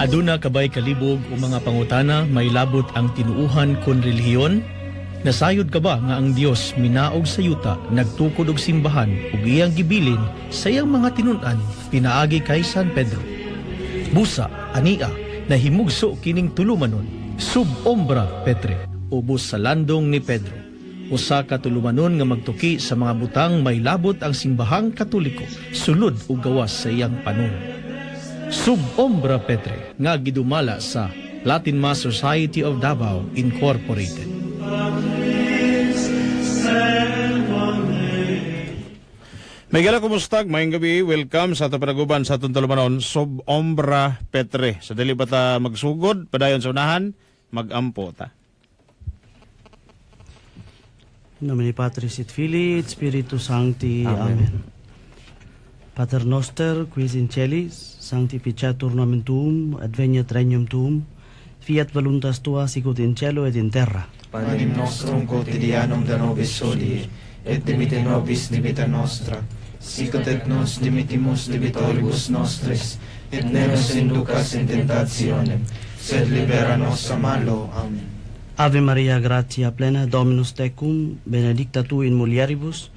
Aduna kabay kalibog o mga pangutana may labot ang tinuuhan kon relihiyon? Nasayod ka ba nga ang Dios minaog sa yuta, nagtukod og simbahan ug iyang gibilin sa iyang mga tinun-an pinaagi kay San Pedro? Busa, ania, nahimugso kining tulumanon, sub-ombra Petre, ubos sa landong ni Pedro. Usa ka tulumanon nga magtuki sa mga butang may labot ang simbahang Katoliko, sulod ug gawas sa iyang panon. Sub-ombra Petre nga gidumala sa Latin Mass Society of Davao Incorporated. May gala kumustag, mayong gabi, welcome sa tapanaguban sa atong talumanon, Sub-ombra Petre. Sa dili ba ta magsugod, padayon sa unahan, mag-ampo ta. In nomine Patris et Filii et Spiritus Sancti. Amen. Pater noster, quis in celis, sanctificetur nomen tuum, adveniat regnum tuum, fiat voluntas tua sicut in cielo et in terra. Panem nostrum quotidianum da nobis hodie, et dimitte nobis debita nostra, sicut et nos dimittimus debitoribus nostris, et ne nos inducas in tentationem, sed libera nos a malo. Amen. Ave Maria, gratia plena, Dominus tecum, benedicta tu in mulieribus,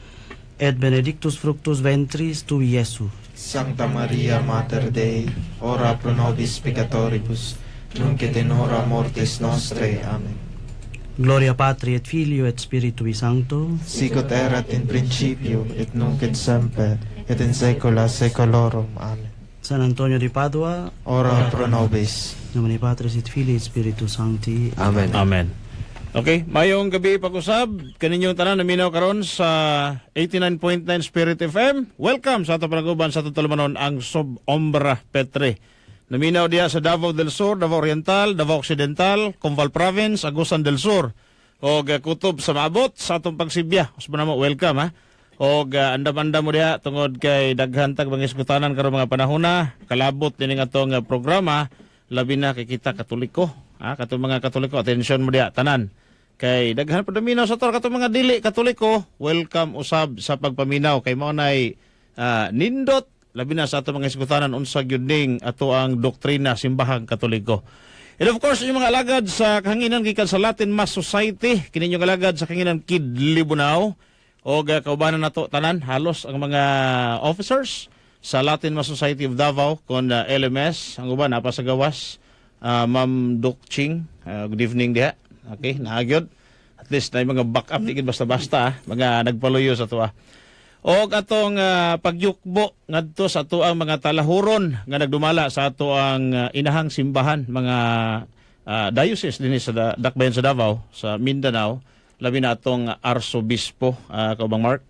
et benedictus fructus ventris tui, Iesus. Sancta Maria Mater Dei, ora pro nobis peccatoribus, nunc et in hora mortis nostrae. Amen. Gloria Patri et Filio et Spiritui Sancto, Sicut erat in principio, et nunc et semper, et in saecula saeculorum. Amen. San Antonio di Padua, Ora pro nobis. in nomine Patris et Filii et Spiritus Sancti. Amen. Amen. Okay, mayong gabi pag-usab, kaninyong tanan naminaw karon sa 89.9 Spirit FM. Welcome sa atong panaguban sa atong talumanon, ang Sub-ombra Petre. Naminaw diya sa Davao del Sur, Davao Oriental, Davao Occidental, Combal Province, Agusan del Sur. O kutob sa maabot sa atong pagsibya. Usman mo, welcome ha. O andam-andam mo diya tungod kay daghantag mga iskutanan karon mga panahona, kalabot din nga atong programa, labi na kay kita Katoliko. Ha, katong mga Katoliko, atensyon mo diya tanan. Kay daghan pa daminaw sa katong mga dili Katoliko, welcome usab sa pagpaminaw kay mao nay nindot labi na sa ato mga iskutanan unsa gyud ning ato ang doktrina simbahang Katoliko. And of course, yung mga alagad sa kahanginan gikan sa Latin Mass Society, kini yung alagad sa kahanginan Kid Libunao o kaubanan nato tanan halos ang mga officers sa Latin Mass Society of Davao kon LMS, ang uban napa sa gawas, Ma'am Doc Ching, good evening diha. Okay, naagyod. At least na mga backup, di basta-basta, mga nagpaluyo sa tuwa. O atong pagyukbo ngadto sa ato ang mga talahuron nga nagdumala sa ato ang inahang simbahan, mga diocese din sa Dakbayan sa Davao, sa Mindanao, labi na atong Arsobispo, kaubang Mark.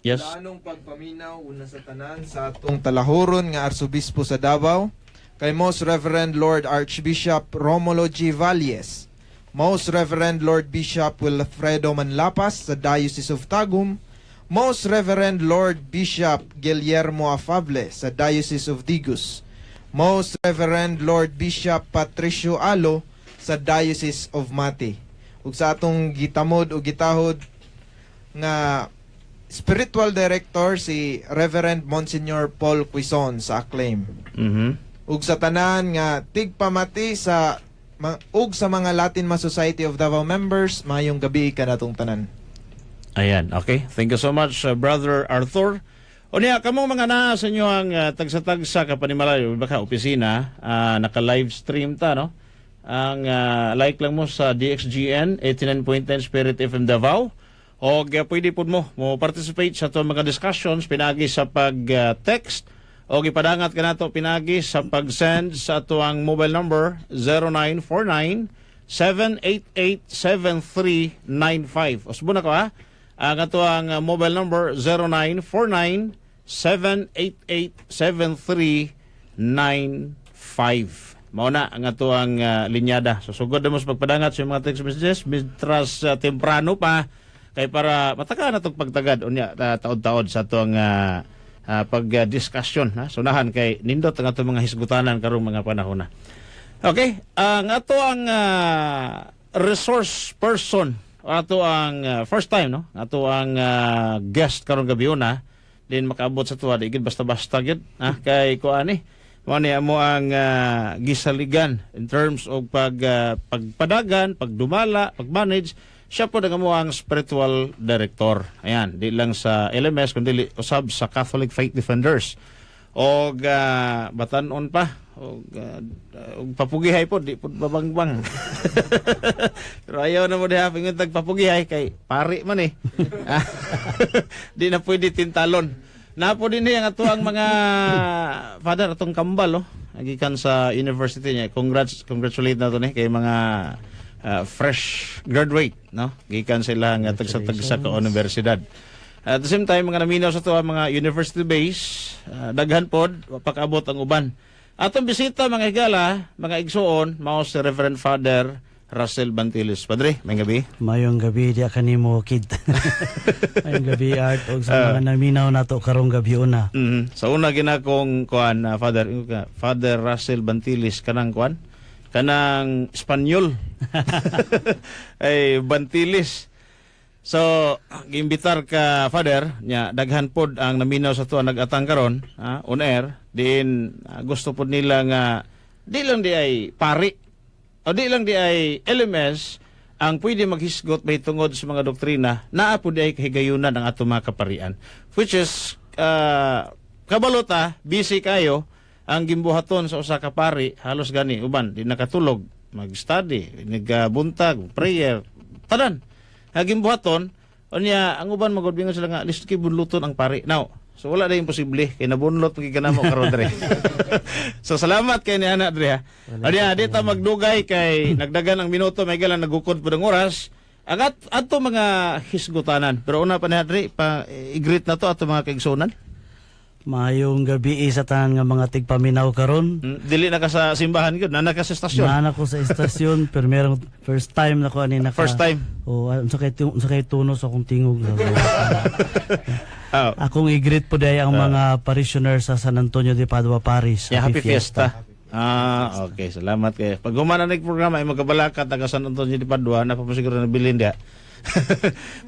Yes. Anong pagpaminaw una sa tanan sa atong talahuron nga Arsobispo sa Davao, kay Most Reverend Lord Archbishop Romulo G. Valles, Most Reverend Lord Bishop Wilfredo Manlapas sa Diocese of Tagum, Most Reverend Lord Bishop Guillermo Afable sa Diocese of Digus, Most Reverend Lord Bishop Patricio Alo sa Diocese of Mati. Ug sa atong gitamod o gitahod nga Spiritual Director si Reverend Monsignor Paul Quizon sa Acclaim. Ug sa tanan nga tigpamati sa ug sa mga Latin Mass Society of Davao members, mayong gabi kanatong tanan. Ayan, okay. Thank you so much, Brother Arthur. O niya, kamong mga na sa inyo ang tagsa-tagsa kapanimalayo, baka opisina, naka-live stream ta, no? Ang like lang mo sa DXGN, 89.10 Spirit FM Davao. O pwede po mo participate sa itong mga discussions, pinagi sa pag-text, o gipadangat ka na ito pinagi sa pag-send sa ito ang mobile number 0949-788-7395. Usbo na ko ha. Ang ito ang mobile number 0949-788-7395. Mauna ang ito ang linyada. So sugod na mo sa pagpadangat sa mga text messages mitras temprano pa kay para mataka na itong pagtagad unya taod-taod sa itong pag-discussion sunahan kay nindot ang ato mga hisgutanan karong mga panahon na. Okay, ang ato ang resource person, ato ang first time no, ato ang guest karong gabi una din makaabot sa tuwa di gid basta-basta gid kay kuani Mao ni amo ang gisaligan in terms of pagpadagan, pagdumala, pagmanage. Siya po ang amo ang spiritual director. Ayan, di lang sa LMS kundi usab sa Catholic Faith Defenders. Og batanon pa og papugihay po di po babangbang. Pero ayaw na mo diha pingon tag papugihay kay pari man eh. Di na pwede tintalon. Napo din ang ato ang mga father atong kambal gikan sa university niya. Congratulate na to ni kay mga fresh graduate no gikan sila nga tagsa ka universidad. At the same time mga naminaw sa to mga university base daghan pod pag-abot ang uban. Atong bisita mga higala, mga igsuon mao si Reverend Father Russell Bantilis. Padre, may gabi. Mayong gabi di kanimo kid. Mayong gabi Art og sa mga naminaw nato karong gabi una. Sa una ginakong kuan Father Russell Bantilis kanang kuan kanang Espanyol. Ay Bantilis. So, giimbitar ka Father nya daghan pod ang naminaw sa tuwa nag-atang karon on air din gusto pod nila nga di lang di ay pari o di lang di ay LMS ang pwede maghisgot may tungod sa mga doktrina naa po di ay kahigayunan ang ato mga kaparian. Which is, kabalota, busy kayo, ang gimbuhaton sa usa ka pari, halos gani, uban, di nakatulog, mag-study, nagbuntag, prayer, tanan. Gimbuhaton, o niya, ang uban magudbingon sila nga, list kay bunluton ang pari. Now, so wala na imposible kay nabunlot magiganamo karon dre. So salamat kay ni ana dre ha. Adi dita magdugay kay nagdagan ang minuto may galang nagukod pud ang oras. Agat ato mga hisgutanan. Pero una pa ni dre pa i-greet na to ato mga kaigsunan. Mayong gabi sa tanan nga mga tigpaminaw karon. Dili na ka sa simbahan gyud, nana ka sa estasyon. Nana ko sa estasyon pero merong first time na ko ani naka. First time. O unsa kay tunos akong tingog. Akong i-greet po dahil ang mga parishioners sa San Antonio de Padua Parish. Happy Fiesta. Okay. Salamat kayo. Pag humana na programa, ay magkabalakat taga San Antonio de Padua, napapasiguro na bilin dia.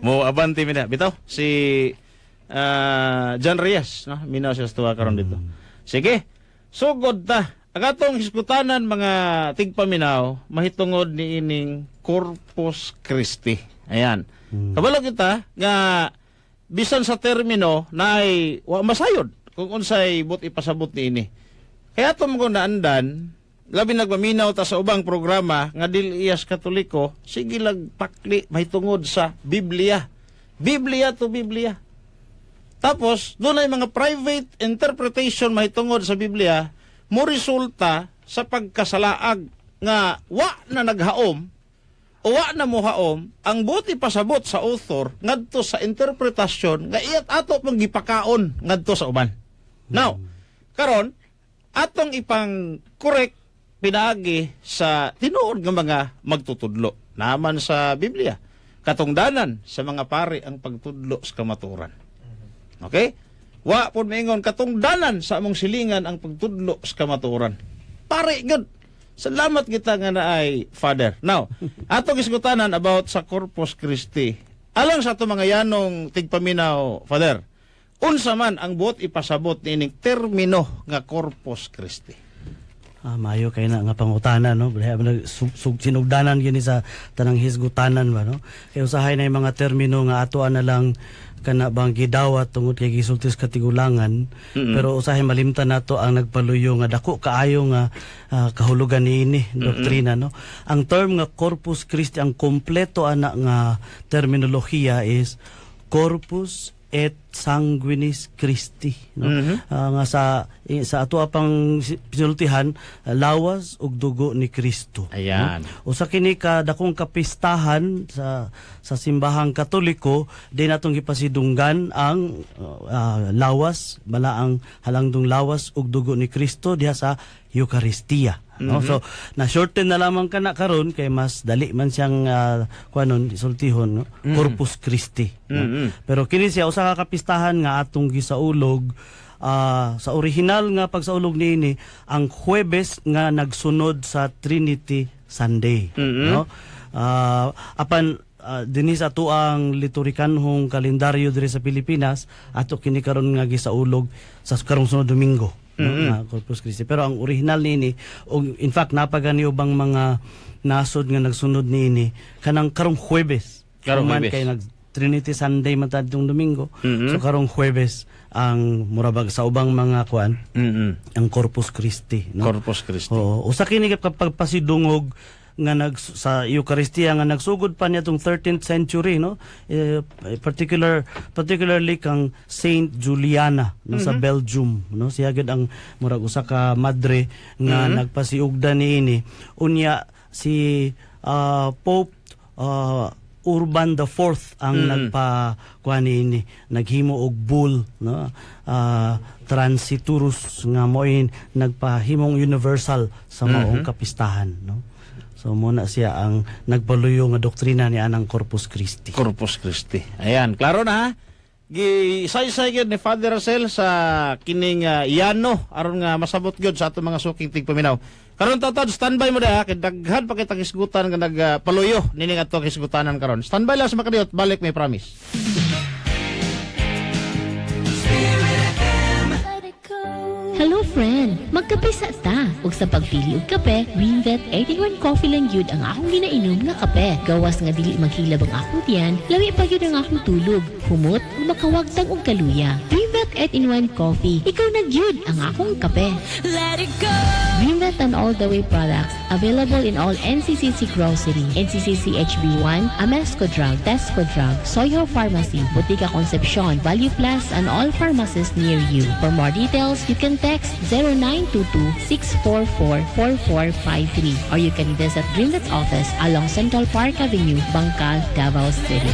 Mo abanti mi na. Bitaw, si John Reyes, no? Minaw siya sa tuwa karon dito. Sige, sugod ta. Ang atong hiskutanan mga tigpaminaw, mahitungod ni ining Corpus Christi. Ayan. Kabalo kita nga bisan sa termino na ay masayod kung unsay but ipasabot ni ini. Kaya ito mga naandan, labi nagmaminaw ta sa ubang programa nga dili iyas Katoliko, sige lagpakli mahitungod sa Biblia. Biblia to Biblia. Tapos, doon ay mga private interpretation mahitungod sa Biblia, mo resulta sa pagkasalaag nga wa na naghaom o wa na mohaom ang buti pasabot sa author ngadto sa interpretasyon nga iyat ato pang gipakaon ngadto sa uban. Now, karon atong ipang correct pinaagi sa tinuod nga mga magtutudlo naman sa Biblia. Katungdanan sa mga pari ang pagtudlo sa kamatuoran. Okay? Wa pod maingon katungdanan sa among silingan ang pagtudlo sa kamatuoran. Pare good. Salamat kita nga naay Father. Now, atong isgutanan about sa Corpus Christi. Alang sa ato mga yanong tigpaminaw, Father, unsa man ang buot ipasabot niining termino nga Corpus Christi? Mayo kay na nga pangutana no. Sinugdanan gini sa tanang hisgutanan ba no. Kay usahay na yung mga termino nga atoan na lang kana bang gidawat tungod kay gisultis katigulangan pero usahay malimtan nato ang nagpaluyo nga dako kaayo nga kahulugan niini doktrina no. Ang term nga Corpus Christi ang kompleto ana nga terminolohiya is Corpus et Sanguinis Christi no. Nga sa ato apang pinultihan lawas ug dugo ni Kristo. Ayan. No? Usa kini ka dakong kapistahan sa simbahang Katoliko din atong gipasidunggan ang lawas bala ang halangdong lawas ug dugo ni Kristo diha sa Eucharistia. No? So na shorten na lamang kana karon kay mas dali man siyang kuanon isultihon no? Corpus Christi. No? Pero kini siya usa ka kapistahan nga atong gisaulog sa original nga pagsaulog niini ang Huwebes nga nagsunod sa Trinity Sunday. No? Apan dinhi sa tuang liturhikanhong kalendaryo diri sa Pilipinas ato kini karon nga gisaulog sa karong sunod Domingo. no, nga Corpus Christi. Pero ang original nini, og in fact napagani ubang mga nasod nga nagsunod niini kanang karong Huwebes. Karong Man Huwebes. kay nag Trinity Sunday matad yung Domingo. So karong Huwebes ang murabag sa ubang mga kuan ang Corpus Christi, no? Corpus Christi. Oo, usa kini kapag pasidungog nga sa Eucharistia nga nagsugod pa niya tong 13th century, no, particularly kang Saint Juliana, no, sa Belgium, no, siya gid ang murag usa ka madre nga nagpasiugda niini unya si Pope Urban IV ang nagpa niini, naghimo og bull, no, Transiturus nga mo'y nagpahimong universal sa maong kapistahan, no. So muna siya ang nagpaluyo nga doktrina ni anang Corpus Christi. Corpus Christi. Ayan, klaro na ha. Gisaysay gyud ni Father Rosel sa kining iyano aron nga masabot gyud sa ato mga suking tigpaminaw. Karon tatad standby mo da kay daghan pa kitang hisgutan nga nagpaluyo nining ato hisgutanan karon. Standby lang sa makadiyot, balik may promise. Hello friend, magkape sa ta. Ug sa pagpili og kape, Greenvet 81 Coffee lang yun ang akong ginainom nga kape. Gawas nga dili maghilab ang akong tiyan, lawi pa yun ang akong tulog, humot ug makawagtang og kaluya. Greenvet 8-in-1 Coffee, ikaw na gyud ang akong kape. Let it go. Greenvet and All The Way products available in all NCCC Grocery, NCCC HB1, Amesco Drug, Tesco Drug, Soyo Pharmacy, Botica Concepcion, Value Plus, and all pharmacies near you. For more details, you can text 0922-644-4453 or you can visit Greenvet's office along Central Park Avenue, Bangkal, Davao City.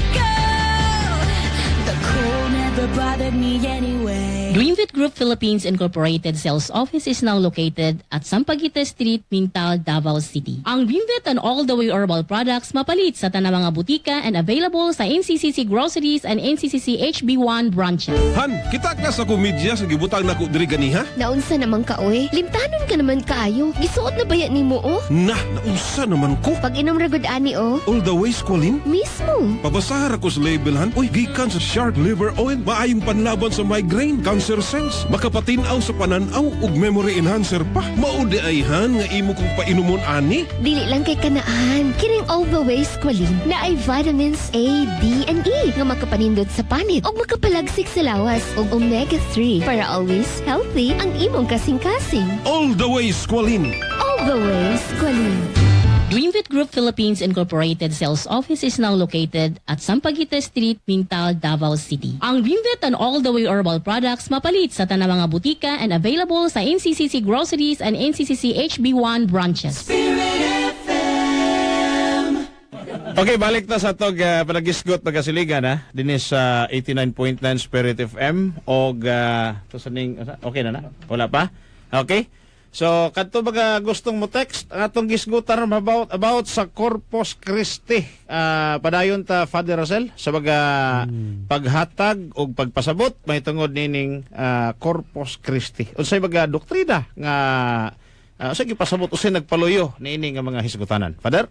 The cold never bothered me anyway. Greenvet Group Philippines Incorporated sales office is now located at Sampaguita Street, Mintal, Davao City. Ang Greenvet and All The Way Herbal products mapalit sa tanang mga butika and available sa NCCC Groceries and NCCC HB1 branches. Han, kita ka sa komedya sa gibutang nako diri ganiha? Naunsa naman ka, oy? Limtanon ka naman kaayo. Gisuot na bayan nimo, oh? Nah, naunsa naman ko. Pag inom ragod ani, oh? All the way squalin? Mismo. Pabasahar ako sa label, han. Uy, gikan sa shark liver oil. Maayong panlaban sa migraine, cancer cells, makapatinaw sa pananaw ug memory enhancer pa. Maudi ay han nga imo kong painumon ani. Dili lang kay kanaan. Kining all the way squalin na ay vitamins A, D, and E nga makapanindot sa panit ug makapalagsik sa lawas ug omega-3 para always healthy ang imong kasing-kasing. All the way squalin. All the way squalin. Greenvet Group Philippines Incorporated sales office is now located at Sampaguita Street, Mintal, Davao City. Ang Greenvet and All The Way Herbal products mapalit sa tanang mga butika and available sa NCCC Groceries and NCCC HB1 branches. Okay, balik ta sa tog panagisgot pagkasiligan ha. Dinis sa 89.9 Spirit FM og to sa ning okay na? Wala pa? Okay. So kadto baga gustong mo text ang atong gisgutan about sa Corpus Christi. Padayon ta Father Rosel sa baga paghatag og pagpasabot may tungod nining Corpus Christi. Unsay baga doktrina nga sige pasabot usay nagpaluyo niini nga mga hisgutanan. Father?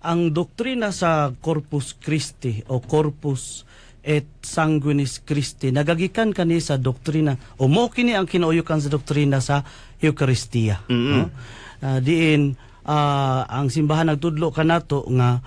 Ang doktrina sa Corpus Christi o Corpus et Sanguinis Christi nagagikan kani sa doktrina o mo kini ang kinuuyukan sa doktrina sa Eucharistia. No? Diin ang simbahan nagtudlo kanato nga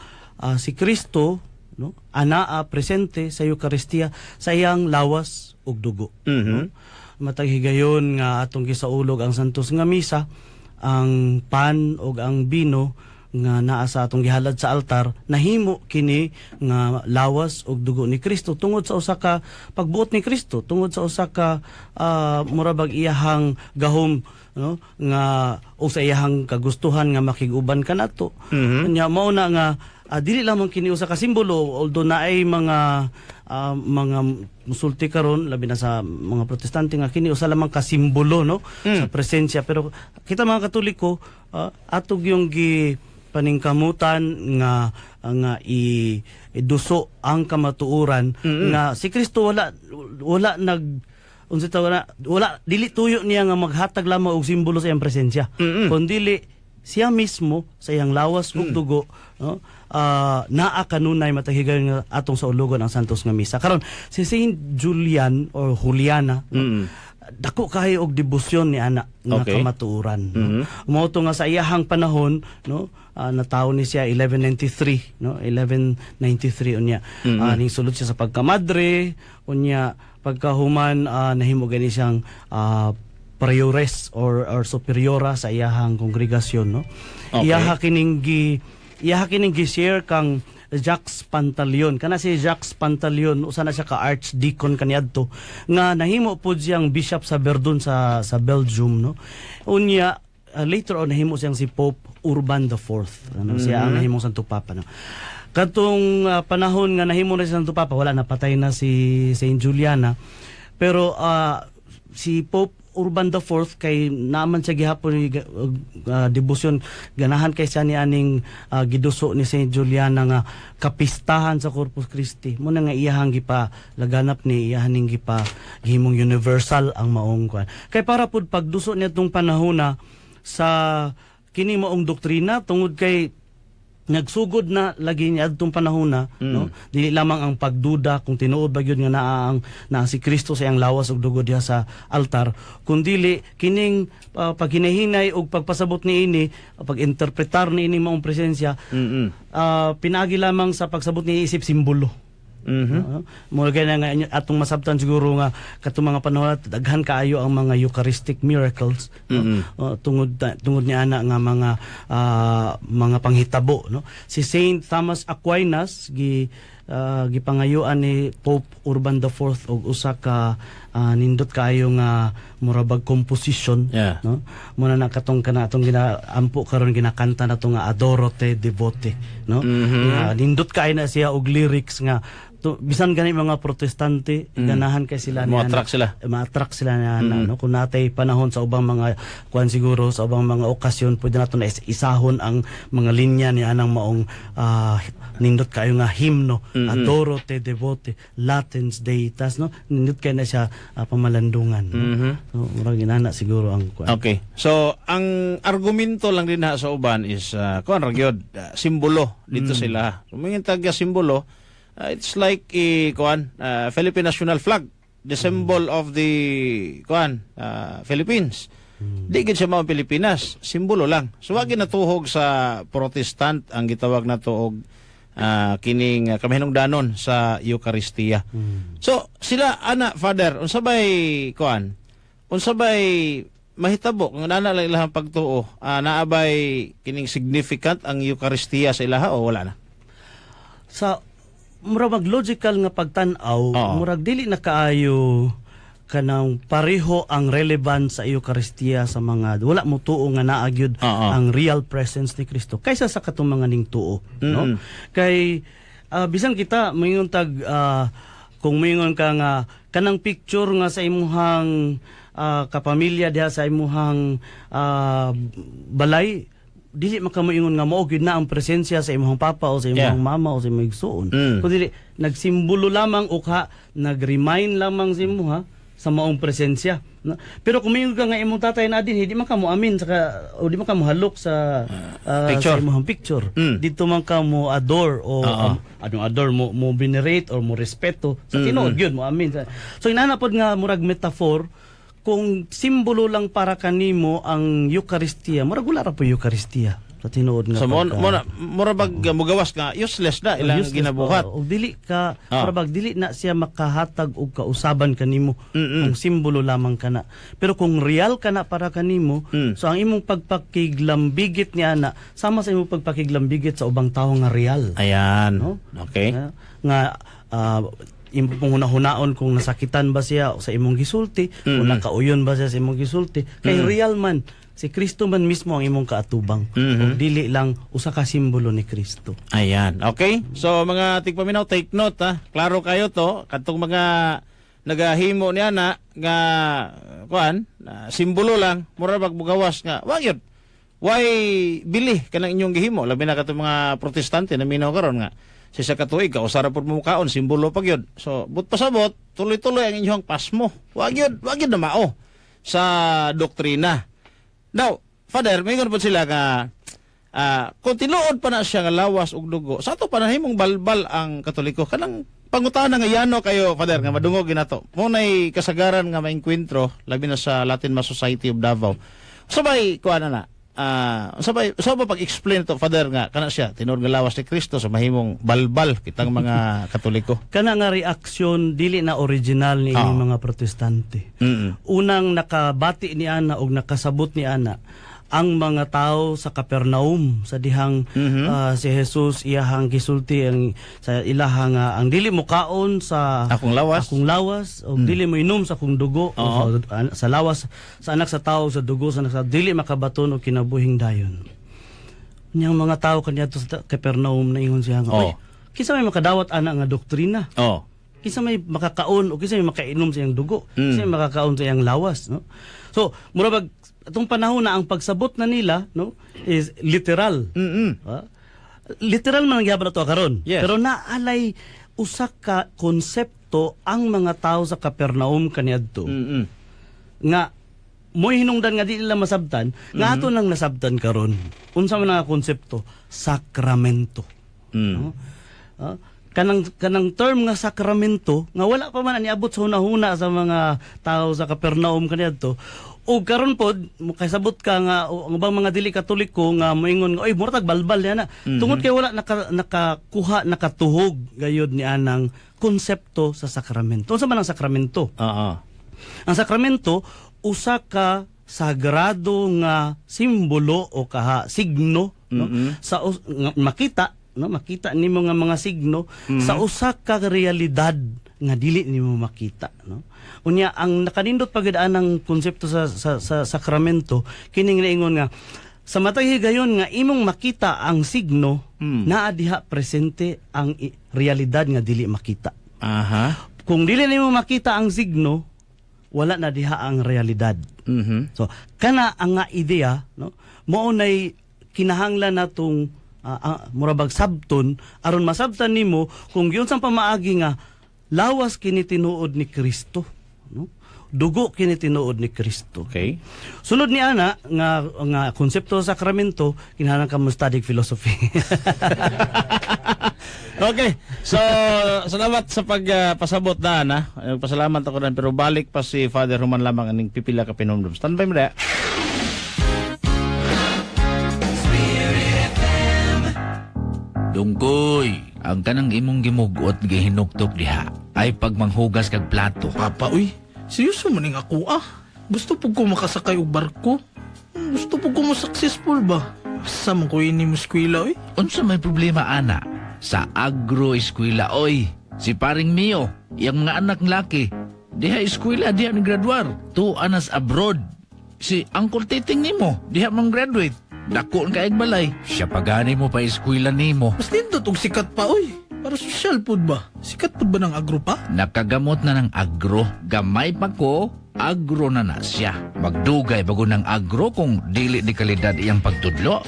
si Kristo, no, anaa presente sa Eucharistia sa iyang lawas ug dugo. No? Matag higayon nga atong gisaulog ang santos nga misa, ang pan ug ang bino nga naa sa atong gihalad sa altar nahimo kini nga lawas ug dugo ni Kristo tungod sa usa ka pagbuot ni Kristo, tungod sa usa ka murabag iyahang gahom, no, nga o sa iyahang kagustuhan nga makiguban kanato. Nya mao na nga dili lamang kini usa ka simbolo, although naay mga musulti karon labi na sa mga protestante nga kini usa lamang ka simbolo, no, sa presensya, pero kita mga Katoliko atog yung paningkamutan nga iduso ang kamatuoran nga si Kristo wala dili tuyo niya nga maghatag lamang og simbolo sa iyang presensya, kundi siya mismo sa iyang lawas ug dugo, no, naa kanunay matahigayon nga atong sa ulogon ang santos nga misa. Karon si Saint Julian or Juliana, dako kayo og debosyon ni ana nga Okay. kamatuoran. No? Mao to nga sa iyahang panahon, no, natawo ni siya 1193, no, 1193 unya. Ning sulod siya sa pagkamadre, unya pagkahuman nahimo gani siyang priores or superiora sa iyahang kongregasyon, no. Okay. Iyaha kining gi-share kang Jacques Pantaleon. Kana si Jacques Pantaleon usa na siya ka archdeacon kaniadto nga nahimo pud siyang bishop sa Verdun sa Belgium, no. Unya later on nahimo siyang si Pope Urban IV. Ano siya ang nahimong Santo Papa, no. Katong panahon nga nahimo na si Santo Papa, wala, napatay na si Saint Juliana. Pero si Pope Urban IV kay naman siya gihapon debosyon, ganahan kay siya ni aning giduso ni Saint Juliana nga kapistahan sa Corpus Christi. Muna nga iyahang gipa laganap ni iyahaning gipa gihimong universal ang maong kwan. Kay para pud pagduso nitong panahona sa kini maong doktrina tungod kay nagsugod na lagi niya adtong panahon, no, dili lamang ang pagduda kung tinuod ba gyud nga naa si Kristo sa iyang lawas ug dugo diha sa altar, kundi kining paghinahinay ug pagpasabot niini, pag-interpretar niini maong presensya, pinagi lamang sa pagsabot ni isip simbolo. Mo gani nga atong masabtan siguro nga katong mga panahon daghan kaayo ang mga Eucharistic miracles, no? Tungod niya ana nga mga panghitabo, no. Si Saint Thomas Aquinas gipangayuan ni Pope Urban IV og usa ka nindot kaayo nga murabag composition, no. Muna na katong atong ginaampo karon ginakanta nato nga Adoro te devote, no. Nindot kaayo na siya og lyrics nga bisan gani mga protestante ganahan kay sila ma-attract sila no, kung natay panahon sa ubang mga kuan siguro sa ubang mga okasyon pwede nato na isahon ang mga linya ni anang maong nindot kayo nga himno, Adoro te devote latens deitas, no, nindot kay na siya pamalandungan, no? So murag inana siguro ang kuan. Okay, so ang argumento lang din sa uban is kuan ra gyud simbolo dito sila. Sumingin tagya simbolo. It's like Philippine national flag, the symbol of the Philippines. Di gid siya mao Pilipinas, simbolo lang. So wag ginatuhog sa Protestant ang gitawag nato og kining kamahinungdanon sa Eucharistia. So sila ana Father, unsabay mahitabo kung nana lang ilang pagtuo, naabay kining significant ang Eucharistia sa ilaha o wala na? Sa murag logical nga pagtan-aw, murag dili na kaayo kanang pareho ang relevance sa Eucharistia sa mga wala mo tuo nga naa gyud ang real presence ni Kristo kaysa sa katong mga ning tuo, no. Kay bisan kita moingon tag kung moingon ka nga kanang picture nga sa imuhang kapamilya diha sa imuhang balay, dili makamoingon nga mao gyud na ang presensya sa imong papa o sa imong mama o sa imong igsoon. Kundi nagsimbolo lamang o nag-remind lamang sa imuha sa maong presensya, no? Pero kung mayon ka nga imong tatay na din, di man ka mo amin o di man ka mo halok sa sa imong picture. Dito man ka mo adore o adore mo venerate or mo respeto sa tinuod gyud mo amin. So inanapod nga murag metaphor. Kung simbolo lang para kanimo ang Eucharistia, murag wala ra po Eucharistia sa tinuod nga. So murabag mugawas nga useless na ilang ginabuhat. O dili ka murabag dili na siya makahatag og kausaban kanimo kung simbolo lamang kana. Pero kung real kana para kanimo, so ang imong pagpakiglambigit niya na sama sa imong pagpakiglambigit sa ubang tawo nga real. Ayan. No? Okay. Nga imong hunahunaon kung nasakitan ba siya sa imong gisulti, kung nakauyon ba siya sa imong gisulti, kay real man si Kristo man mismo ang imong kaatubang, o dili lang usa ka simbolo ni Kristo. Ayan, okay. So mga tigpaminaw, take note ha. Klaro kayo to, katong mga nagahimo niya na nga simbolo lang, mura magbugawas nga. Wag yun. Why bili kanang inyong gihimo, labi na katong mga protestante na minaw karon nga. Sa katuig ka usara pud mo kaon simbolo pag yun. So but pasabot tuloy-tuloy ang inyong pasmo. Wag yun na mao sa doktrina. Now, Father, mayroon po sila nga kung tinuod pa na siya nga lawas og dugo, sa ato panahimong balbal ang Katoliko kanang pangutana nga yano kayo, Father, nga madungog ginato. Munay kasagaran nga maengkwentro labi na sa Latin Mass Society of Davao. Sabay kuan na. Sabay pag-explain to, Father, nga kana siya tinuod nga lawas ni Kristo sa mahimong balbal kitang mga Katoliko. Kana nga reaksyon dili na original ni ining mga protestante. Unang nakabati ni ana og nakasabot ni ana ang mga tao sa Capernaum sa dihang si Jesus iyahang gisulti ang sa ilahang ang dili mo kaon sa akong lawas o dili mo inom sa akong dugo o sa lawas sa anak sa tao sa dugo sa anak sa dili makabaton og kinabuhing dayon. Nyang mga tao kaniadto sa Capernaum na ingon siya nga oy kinsa may makadawat ana nga doktrina. Kinsa may makakaon o kinsa may makainom sa iyang dugo, kinsa may makakaon sa iyang lawas, no? So, murabag atong panahon na ang pagsabot na nila, no, is literal. Literal man ang gyapon ato karon. Yes. Pero naalay usa ka konsepto ang mga tao sa Capernaum kaniadto. Nga mo'y hinungdan nga di nila masabtan, nga ato nang nasabtan karon. Unsa man nga konsepto? Sakramento. No? Kanang term nga sakramento nga wala pa man niabot sa hunahuna sa mga tao sa Capernaum kaniadto. O karon pod makasabot ka nga ang ubang mga dili Katoliko nga moingon nga oy murag balbal yana. Tungod kay wala nakakuha nakatuhog gayud ni anang konsepto sa sakramento. Unsa man ang sakramento? Ang sakramento usa ka sagrado nga simbolo o kaha signo no sa makita nimo nga mga signo sa usa ka realidad nga dili nimo makita, no? Unya ang nakanindot pagid anang konsepto sa sakramento kining naingon nga sa matay higayon nga imong makita ang signo naa diha presente ang realidad nga dili makita. Kung dili nimo makita ang signo wala na diha ang realidad. So kana ang nga ideya, no, mao nay kinahanglan natong murabag sabton aron masabtan nimo kung giyon sang pamaagi nga lawas kini tinuod ni Kristo, no? Dugo kini tinuod ni Kristo. Okay. Sunod ni ana nga konsepto sa sakramento kinahanglan ka mo study philosophy. Okay. So, salamat sa pagpasabot na ana. Pasalamat ako rin pero balik pa si Father Roman lamang aning pipila ka pinumdum. Standby mo da. Dungkoy, ang kanang imong gimugot gihinuktok diha ay pagmanghugas kag plato. Papa, uy, seryoso maning ako Gusto po ko makasakay og barko. Gusto po ko mo successful ba? Asa man ko ini mo eskwela, uy? Unsa may problema ana? Sa agro-eskwela, oy. Si paring Mio, iyang mga anak laki, diha eskwela, diha naggraduar. 2 anas abroad. Si Uncle Titing nimo, diha mang graduate. Dako ang kaig balay. Siya pagani mo pa eskwela nimo. Mas nindot og sikat pa, uy. Para social food ba? Sikat food ba ng agro pa? Nakagamot na ng agro. Gamay pa ko, agro na na siya. Magdugay bago ng agro kung dili di kalidad iyang pagtudlo.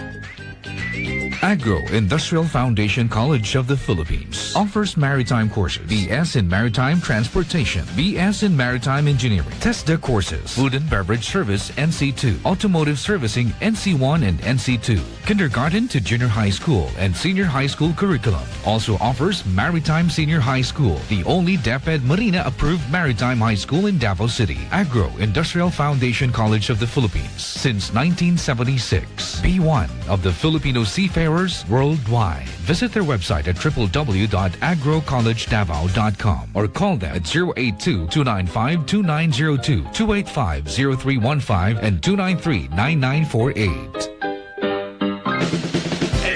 Agro Industrial Foundation College of the Philippines offers maritime courses, BS in Maritime Transportation, BS in Maritime Engineering, TESDA courses, Food and Beverage Service NC2, Automotive Servicing NC1 and NC2, Kindergarten to Junior High School and Senior High School curriculum. Also offers Maritime Senior High School, the only DepEd Marina approved maritime high school in Davao City. Agro Industrial Foundation College of the Philippines since 1976. B1 of the Filipino seafarers worldwide. Visit their website at www.agrocollegedavao.com or call them at 082-295-2902, 285-0315, and 293-9948.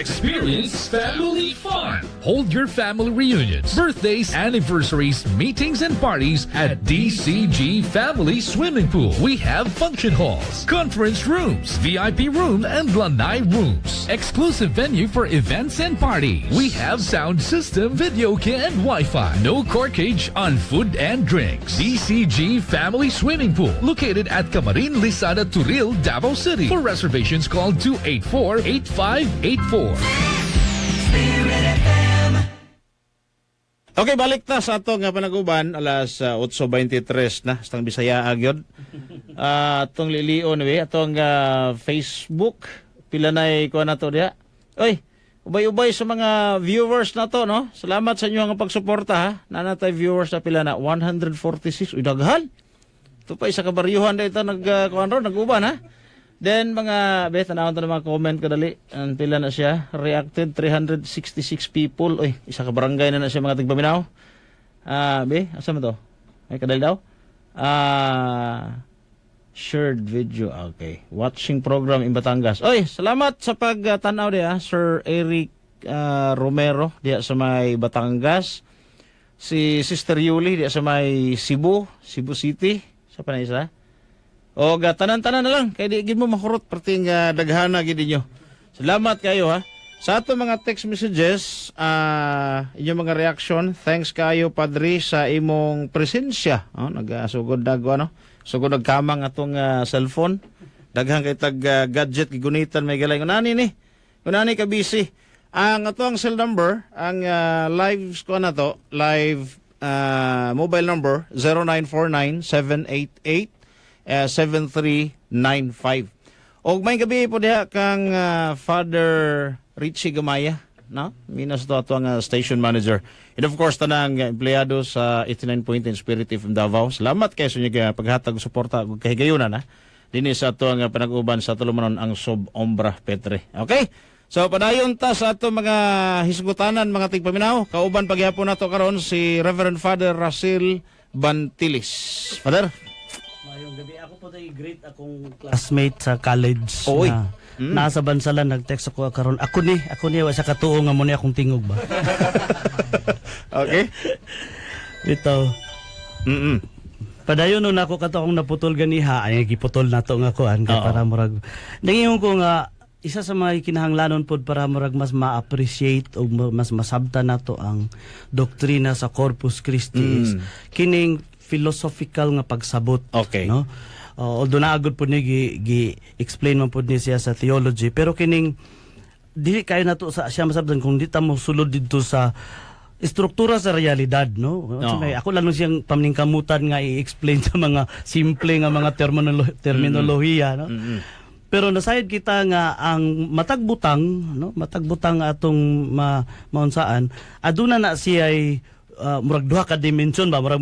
Experience family fun. Hold your family reunions, birthdays, anniversaries, meetings, and parties at DCG Family Swimming Pool. We have function halls, conference rooms, VIP room, and lanai rooms. Exclusive venue for events and parties. We have sound system, video key, and Wi-Fi. No corkage on food and drinks. DCG Family Swimming Pool, located at Camarin, Lisada, Turil, Davao City. For reservations, call 284-8584. Okay, balik ta sa ato nga panaguban alas 8:23 na stang Bisaya agyod. Atong lilion we atong Facebook pila nay ko na to diha. Oy, ubay-ubay sa mga viewers na to, no? Salamat sa inyo ang pagsuporta, ha? Nanatay viewers na pila na 146. Uy, daghan. Ito pa isa kabaryuhan dito nag-uban, ha? Then mga tanawon to ng mga comment kadali. Ang pila na siya, reacted 366 people. Uy, isa ka barangay na siya mga tigpaminaw. Asa mo to? Ay kadali daw. Shared video. Okay. Watching program in Batangas. Oy, salamat sa pagtanaw diya, Sir Eric Romero diya sa may Batangas. Si Sister Yuli diya sa may Cebu City. Sa panay isa. O tanan-tanan na lang kay di gid mo makurot perting daghana gid ninyo. Salamat kayo, ha. Sa ato mga text messages, inyong mga reaction, thanks kayo Padre sa imong presensya. Nagasugod sugod nagkamang atong cellphone. Daghang kay tag gadget gigunitan may galay kunani ni. Kunani ka busy. Ang atong cell number, ang live ko na to, live mobile number 0949-788-7395. Og may gabi po diha kang Father Richie Gamaya, no? Minas to ato ang station manager. And of course tanang empleyado sa 89.10 Spirit FM Davao. Salamat kay sa inyo paghatag suporta ug kahigayunan, ha. Dinhi sa ato ang panag-uban sa tulumanon ang Sob Ombra Petre. Okay? So padayon ta sa ato mga hisgutanan mga tigpaminaw. Kauban pagyapon nato karon si Reverend Father Rasil Bantilis. Father? Mayong gabi ako po tay great akong classmate sa college. Oy. Nasa Bansalan nag-text ako karon. Ako ni wa sa katuo nga mo ni akong tingog ba. Okay. Ito. Padayon nun ako kato akong naputol ganiha ay giputol nato nga kuan kay para murag. Nangingon ko nga isa sa mga kinahanglanon pod para murag mas ma-appreciate o mas masabta nato ang doktrina sa Corpus Christi is kining philosophical nga pagsabot. Okay. No? Although naagod po ni gi-explain man po ni siya sa theology pero kining dili kayo nato sa siya masabtan kung di ta mo sulod dito sa struktura sa realidad, no? Ako lang siyang paminingkamutan nga i-explain sa mga simple nga mga terminolohiya, no? Pero nasayad kita nga ang matagbutang, no? Matagbutang atong maunsaan, aduna na siya ay murag duha ka dimension ba, murag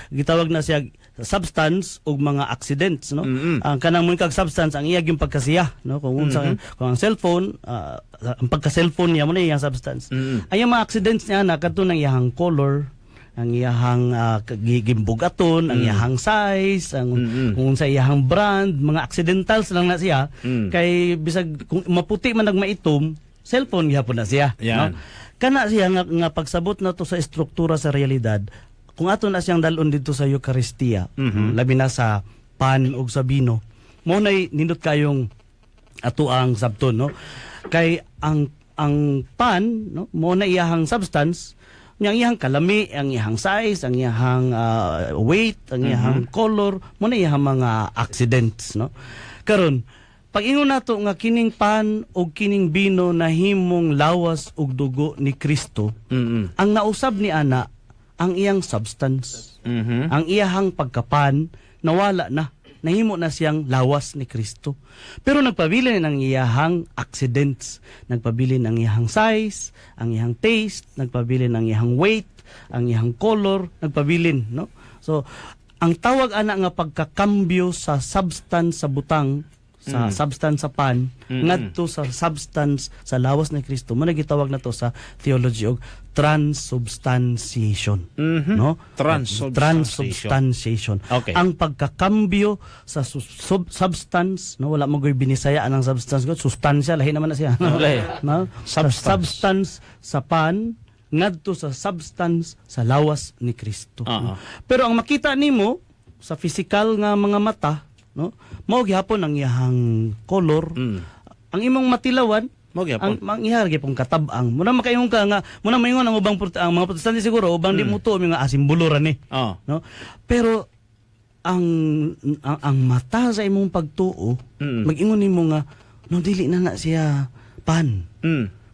gitawag na siya substance ug mga accidents, no? Ang kanang mo kag substance ang iya gyud pagkasiya, no? Kung unsa kung ang cellphone ang pagka-cellphone niya mo na iyang substance. Ay mga accidents niya na kadto nang iyang color, ang iyang gimbugaton, ang iyang size, ang kung sa iyang brand, mga accidentals lang na siya. Kay bisag kung maputi man nagmaitom, cellphone gyapon na siya, no? Kana siya nga pagsabot na to sa struktura sa realidad. Kung ato na siyang dalon dito sa Eucharistia, labi na sa pan ug sa bino, mo nay nindot kayong ato ang sabton, no? Kay ang pan, no, mo na iyahang substance, ang iyang kalami, ang iyang size, ang iyang weight, ang iyang color, mo na iyahang mga accidents, no? Karon pag ingon nato nga kining pan o kining bino na himong lawas ug dugo ni Kristo, ang nausab ni ana ang iyang substance. Ang iyahang pagkapan nawala na, nahimo na siyang lawas ni Kristo. Pero nagpabilin ang iyahang accidents, nagpabilin ang iyahang size, ang iyahang taste, nagpabilin ang iyahang weight, ang iyahang color, nagpabilin, no? So ang tawag ana nga pagkakambyo sa substance sa butang, sa substance sa pan, ngadto sa substance sa lawas ni Kristo, mo nagitawag na to sa theology og transubstantiation, no? Transubstantiation. Okay. Ang pagkakambyo sa substance, no, wala mo goy binisaya anang substance god, sustansya lahi naman na siya, no? No? Substance sa pan ngadto sa substance sa lawas ni Kristo. No? Pero ang makita nimo sa physical nga mga mata, no, mao gyapon ang iyahang color, ang imong matilawan, mao gyapon ang iyahang gyapon katab-ang. Muna makaingon ka nga, muna maingon ang ubang ang mga protestante siguro ubang di muto mga asimbolo ra ni, no? Pero ang mata sa imong pagtuo, mag-ingon nimo nga no dili na siya pan.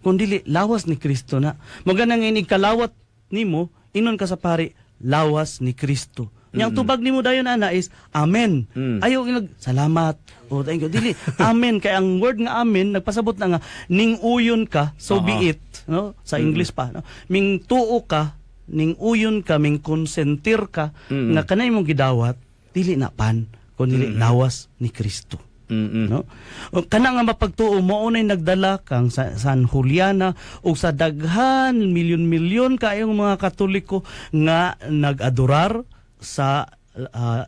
Kung dili lawas ni Kristo na. Magana nga inig kalawat nimo, inon ka sa pari lawas ni Kristo. Yang tubag nimo dayon ana is amen. Ayaw salamat. Oh, thank you. Dili amen kay ang word nga amen nagpasabot na nga ning uyon ka, so be it, no? Sa English pa, no? Ming tuo ka, ning uyon ka, ming konsentir ka nga kanay mong gidawat, dili na pan kun dili lawas ni Kristo. No? O, kana nga mapagtuo mo unay nagdala kang San Juliana o sa daghan milyon-milyon kayong mga Katoliko nga nag-adorar sa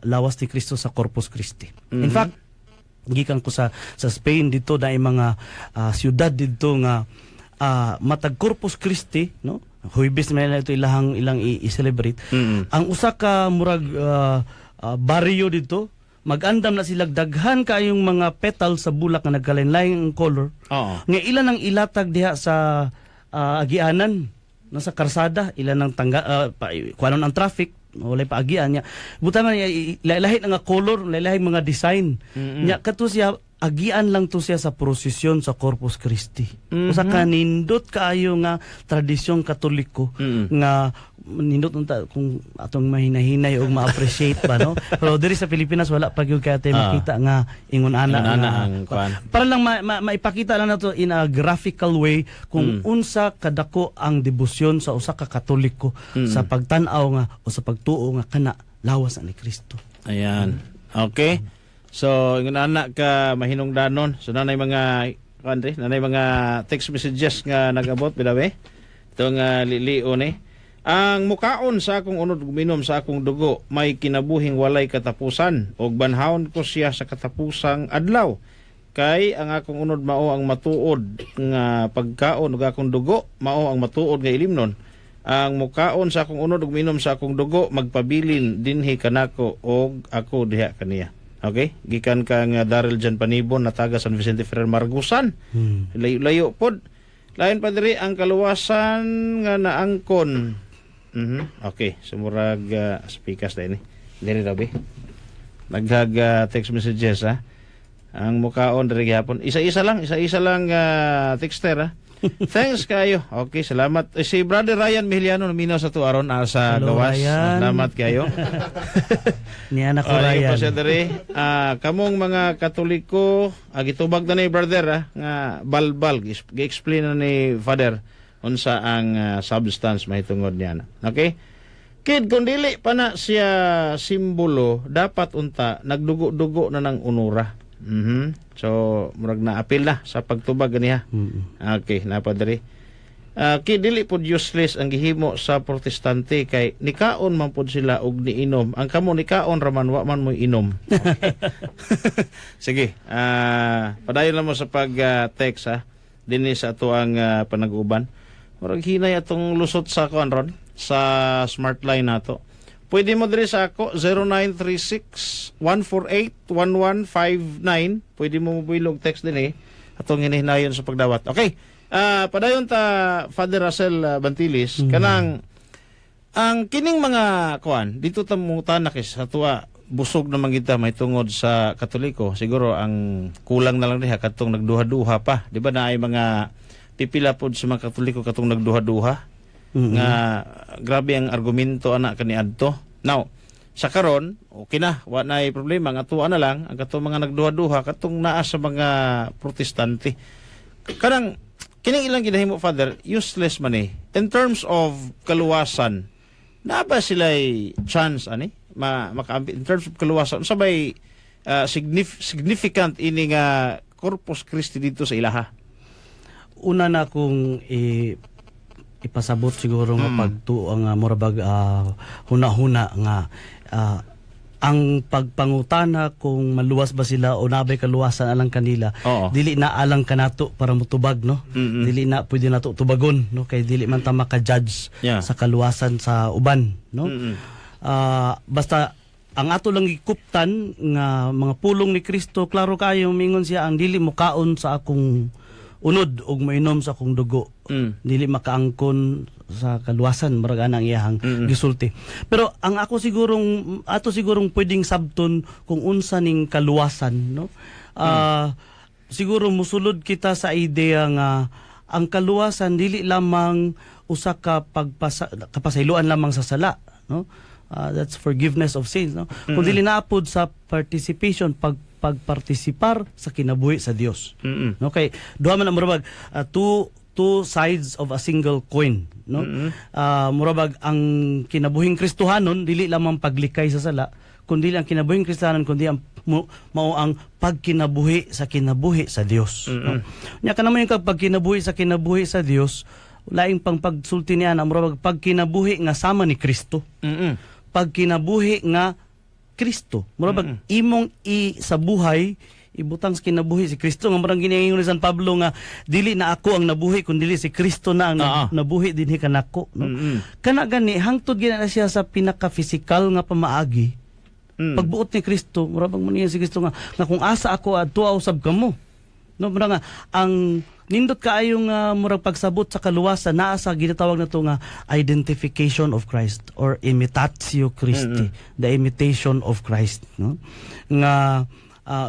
lawas ni Kristo sa Corpus Christi. In fact, gikan ko sa Spain dito na mga siyudad dito nga matag Corpus Christi, no? Huwebes man ito ilang i-celebrate. Ang usa ka murag baryo dito mag-andam na sila daghan kayong mga petal sa bulak nga nagkalain-laing color. Nga ilan ang ilatag diha sa agianan nasa karsada, ilan ang kuanon ang traffic, walay pa agian niya. Buta man lahi nga color, lahi mga design. Nya kato siya agian lang to siya sa prosesyon sa Corpus Christi. Usa ka nindot kaayo nga tradisyon Katoliko nga nindot unta kung atong mahinahinay o ma-appreciate ba, no? Pero diri sa Pilipinas wala pa gyud kay makita nga ingon ana ang para lang maipakita lang nato in a graphical way kung unsa kadako ang debosyon sa usa ka Katoliko sa pagtan-aw nga o sa pagtuo nga kana lawas ni Kristo. Ayan. Okay. So, ingon ana ka mahinungdanon. So nanay mga country, nanay mga text messages nga nagabot bidawe. Ito nga lilio ni. Ang mukaon sa akong unod guminom sa akong dugo may kinabuhing walay katapusan ug banhawon ko siya sa katapusang adlaw. Kay ang akong unod mao ang matuod nga pagkaon ug akong dugo mao ang matuod nga ilimnon. Ang mukaon sa akong unod ug minom sa akong dugo magpabilin dinhi kanako ug ako diha kaniya. Okay? Gikan kang Daryl Jan Panibon na taga San Vicente Ferrer Margusan. Layo pod. Lain pa diri ang kaluwasan nga naangkon. Okay, sumurag speakers na ini. Diri rabi. Naghag text messages ha. Ang mukaon diri gihapon. Isa-isa lang texter ha. Thanks kayo. Okay, salamat. Si Brother Ryan Mihiliano naminaw sa tuaron sa Hello, gawas. Ryan. Salamat kayo. Ni anak ko Ryan. Kamong mga Katoliko, gitubag na ni brother nga balbal gi-explain na ni Father unsa ang substance mahitungod niya. Okay? Kid kung dili pa na siya simbolo, dapat unta nagdugo-dugo na ng unura. So murag na apil na sa pagtubag niya. Okay, napadiri. Kid dili pod useless ang gihimo sa protestante kay nikaon man pod sila og niinom. Ang kamo nikaon raman wa man mo inom. Okay. Sige. Padayon lang mo sa pag-text dinhi sa ato ang panag-uban. Murag hinay atong lusot sa kuan ron sa smart line nato. Pwede mo diri sa ako 0936-148-1159. Pwede mo mobilog text din atong hinahinayon sa pagdawat. Okay. Padayon ta Father Russell Bantilis kanang ang kining mga kuan dito ta mo tanak sa tuwa busog na mangita may tungod sa Katoliko. Siguro ang kulang na lang diha katong nagduha-duha pa. Di ba na ay mga pipila pod sa mga Katoliko katong nagduha-duha? Nga grabe ang argumento ana kaniadto. Now, sa karon okay na, wa na ay problema nga tuwa na lang ang katong mga nagduha-duha katong naa sa mga protestante. Kanang kining ilang ginahimo Father, useless man in terms of kaluwasan. Na ba sila chance ani makaambi in terms of kaluwasan sabay significant ini nga Corpus Christi dito sa ilaha? Una na kung ipasabot siguro nga pagtuo nga murabag huna-huna nga ang pagpangutana kung maluwas ba sila o nabay kaluwasan alang kanila. Dili na alang kanato para mutubag, no? Dili na pwede nato tubagon, no? Kay dili man ta maka-judge sa kaluwasan sa uban, no? Basta ang ato lang gikuptan nga mga pulong ni Kristo, klaro kayo mingon siya ang dili mo kaon sa akong unod og mainom sa akong dugo. Dili makaangkon sa kaluwasan murag anang iyahang gisulti. Pero ang ato sigurong pwedeng sabton kung unsa ning kaluwasan, no? Siguro musulod kita sa ideya nga ang kaluwasan dili lamang usa ka kapasayloan lamang sa sala, no? That's forgiveness of sins, no? Kung dili naapod sa participation, pagpartisipar sa kinabuhi sa Dios. Okay, duha man ang murabag two sides of a single coin, no? Murabag ang kinabuhing Kristohanon dili lamang paglikay sa sala, kundi ang kinabuhing Kristohanon kundi ang mao ang pagkinabuhi sa Dios, no? Nya kanamo yung pagkinabuhi sa Dios, laing pang pagsulti niya na murabag pagkinabuhi nga sama ni Kristo. Pagkinabuhi nga Kristo. Murabag imong sa buhay ibutang sa kinabuhi si Kristo. Nga marang ginaingon ni San Pablo nga dili na ako ang nabuhi kundi si Kristo na ang nabuhi dinhi kanako, no? Kana gani hangtod gina na siya sa pinaka-physical nga pamaagi. Pagbuot ni Kristo, murabag man niya si Kristo nga kung asa ako adto usab kamo. No, mura nga ang nindot kaayong murag pagsabot sa kaluwasan naa sa ginatawag nato nga identification of Christ or imitatio Christi, the imitation of Christ, no? Nga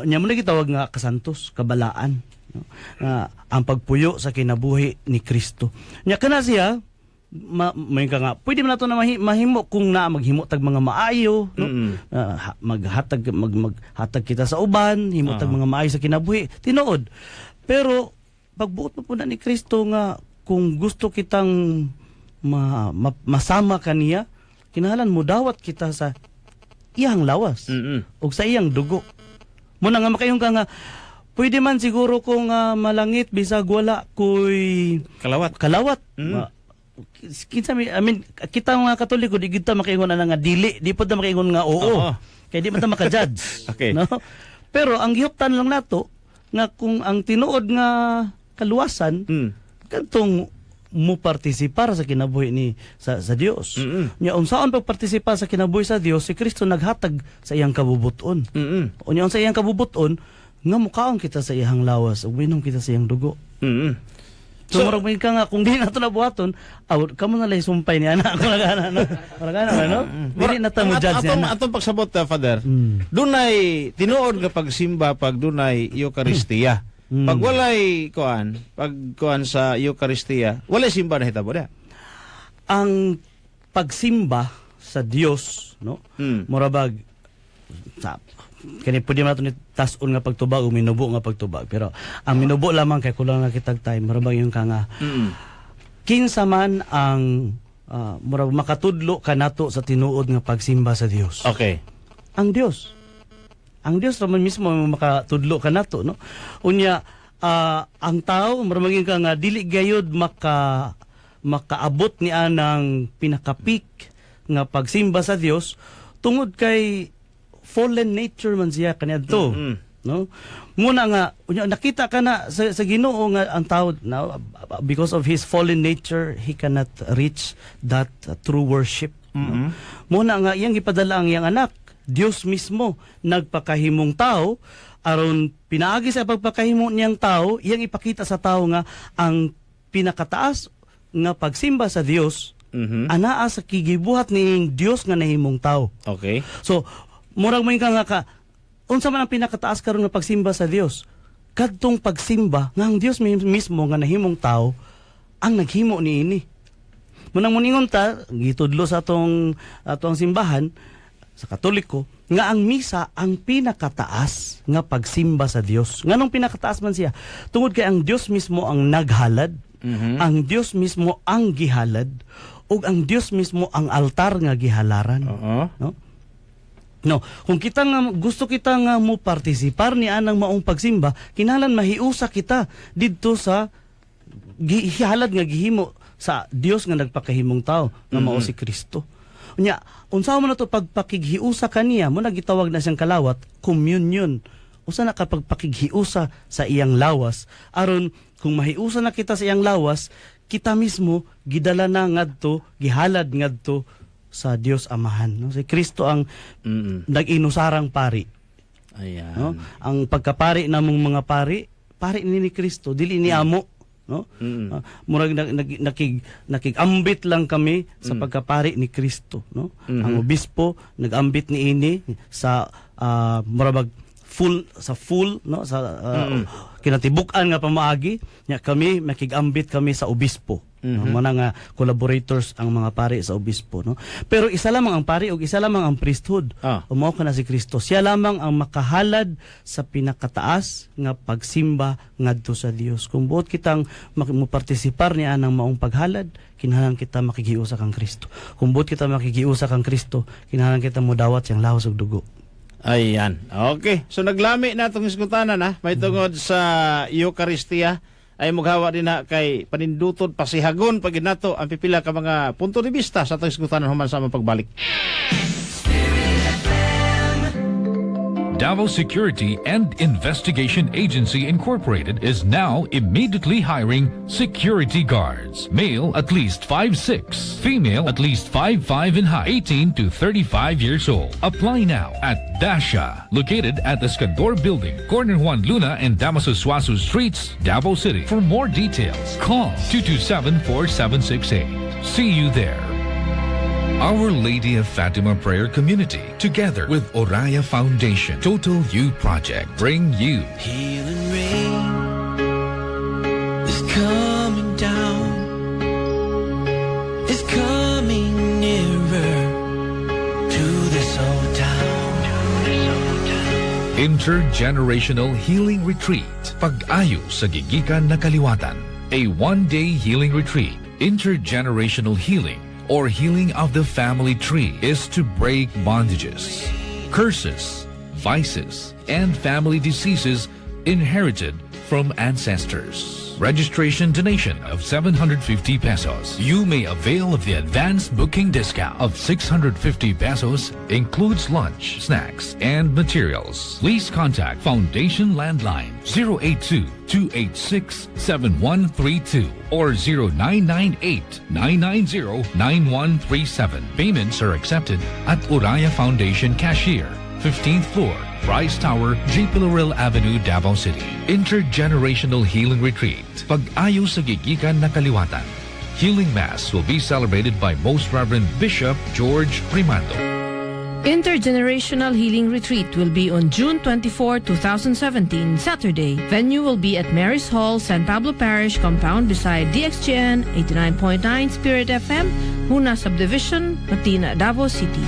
nya mo gitawag nga kasantos, kabalaan, no? Ang pagpuyo sa kinabuhi ni Kristo. Nya kana siya may ka nga pwede man nato na mahimo kung na maghimo tag mga maayo, no? Maghatag kita sa uban, himo tag mga maayo sa kinabuhi tinuod. Pero pagbuot mo po na ni Kristo nga kung gusto kitang masama kaniya, kinahanglan mo dawat kita sa iyang lawas o sa iyang dugo. Muna nga makayong ka nga pwede man siguro kung malangit bisag wala ko'y kalawat. Kinsa kita mga Katoliko di kita makaingon na nga dili, di pa ta makaingon nga oo. Kaya di pa ta maka-judge. Okay. No? Pero ang gihuptan lang nato nga kung ang tinuod nga kaluwasan kantong mo partisipar sa kinabuhi ni sa Dios. Nya unsaon pagpartisipar sa kinabuhi sa Dios, si Kristo naghatag sa iyang kabubuton. Unya sa iyang kabubuton nga mukaon kita sa iyang lawas ug minom kita sa iyang dugo. So murag may ka nga kung di nato nabuhaton, kamo na lay sumpay ni ana ako nagana no. Dili na ta mo judge niya. Atong pagsabot Father. Dunay tinuod nga pagsimba pag dunay Eucharistia. Pag walay kuan sa Eucharistia, walay simba na hitabo dia. Ang pagsimba sa Dios, no? Murabag kani pwede man ito ni tasun nga pagtubag o minubo nga pagtubag. Pero ang minubo lamang kay kulang na kitag time. Murabag yung ka nga kinsa man ang murabag makatudlo ka nato sa tinuod nga pagsimba sa Dios. Okay. Ang Dios naman mismo makatudlo ka nato, no? Unya ang tao murabag ka nga dili gayud makaabot ni anang pinakapik nga pagsimba sa Dios tungod kay fallen nature man siya kaniadto, no? Muna nga nakita ka na sa Ginoo nga ang tao now because of his fallen nature he cannot reach that true worship. No? Muna nga iyang gipadala ang iyang anak, Dios mismo nagpakahimong tao aron pinaagi sa pagpakahimo niyang tao, iyang ipakita sa tao nga ang pinakataas nga pagsimba sa Dios anaa sa kigibuhat ning Dios nga nahimong tao. Okay. So murag may ka unsa man ang pinakataas karon nga pagsimba sa Dios, kadtong pagsimba nga ang Dios mismo nga nahimong tao ang naghimo niini. Munang muningon ta gitudlo sa atong simbahan sa Katoliko nga ang misa ang pinakataas nga pagsimba sa Dios. Nganong pinakataas man siya? Tungod kay ang Dios mismo ang naghalad, ang Dios mismo ang gihalad, ug ang Dios mismo ang altar nga gihalaran. No? No, kung kita nga gusto kita nga mo partisipar ni anang maong pagsimba, kinahanglan mahiusa kita didto sa gihalad nga gihimo sa Dios nga nagpakahimong tao nga mao si Kristo. Unya, unsa man nato pagpakighiusa kaniya, mo nagitawag na siyang kalawat, communion. Usa na kapag pakighiusa sa iyang lawas, aron kung mahiusa na kita sa iyang lawas, kita mismo gidala na ngadto, gihalad ngadto sa Dios Amahan, no? Si Kristo ang nag-inusarang pari. Ayan. No? Ang pagkapari namong mga pari ni Kristo, dili ni amo, no? Murag nakigambit lang kami sa pagkapari ni Kristo, no? Ang obispo nagambit ni ini sa murag full no sa kinatibuk-an nga pamaagi nya kami makigambit kami sa obispo. Mga nga collaborators ang mga pari sa obispo, no? Pero isa lamang ang pari ug isa lamang ang priesthood. Mao kana si Kristo. Siya lamang ang makahalad sa pinakataas nga pagsimba ngadto sa Dios. Kung buot kitang mo-partisipar niya nang maong paghalad, kinahanglan kita makigiusa kang Kristo. Kung buot kita makigiusa kang Kristo, kinahanglan kita modawat siyang lahos ug dugo. Ayan. Okay. So naglami na itong iskutanan ha. May tungod sa Eucharistia ay maghawa din na kay panindutod pasihagon pag nato ang pipila ka mga punto de vista sa itong iskutanan human sa among pagbalik. Davao Security and Investigation Agency Incorporated is now immediately hiring security guards. Male at least 5'6", female at least 5'5" in height, 18 to 35 years old. Apply now at Dasha, located at the Escador Building, corner Juan Luna and Damaso Suasu Streets, Davao City. For more details, call 227-4768. See you there. Our Lady of Fatima Prayer Community, together with Oraya Foundation Total You Project, bring you Healing rain is coming down, is coming nearer to this old town. Intergenerational Healing Retreat, Pag-ayo sa gigikan na kaliwatan. A one-day healing retreat, intergenerational healing, or healing of the family tree, is to break bondages, curses, vices, and family diseases inherited from ancestors. Registration donation of 750 pesos. You may avail of the advanced booking discount of 650 pesos, includes lunch, snacks, and materials. Please contact Foundation Landline 082-286-7132 or 0998-990-9137. Payments are accepted at Oraya Foundation Cashier, 15th floor, Rice Tower, J. Pillaril Avenue, Davao City. Intergenerational Healing Retreat, Pag-ayo sa gigikan na kaliwatan. Healing Mass will be celebrated by Most Reverend Bishop George Primando. Intergenerational Healing Retreat will be on June 24, 2017, Saturday. Venue will be at Mary's Hall, San Pablo Parish Compound beside DXGN 89.9 Spirit FM, Huna Subdivision, Matina, Davao City.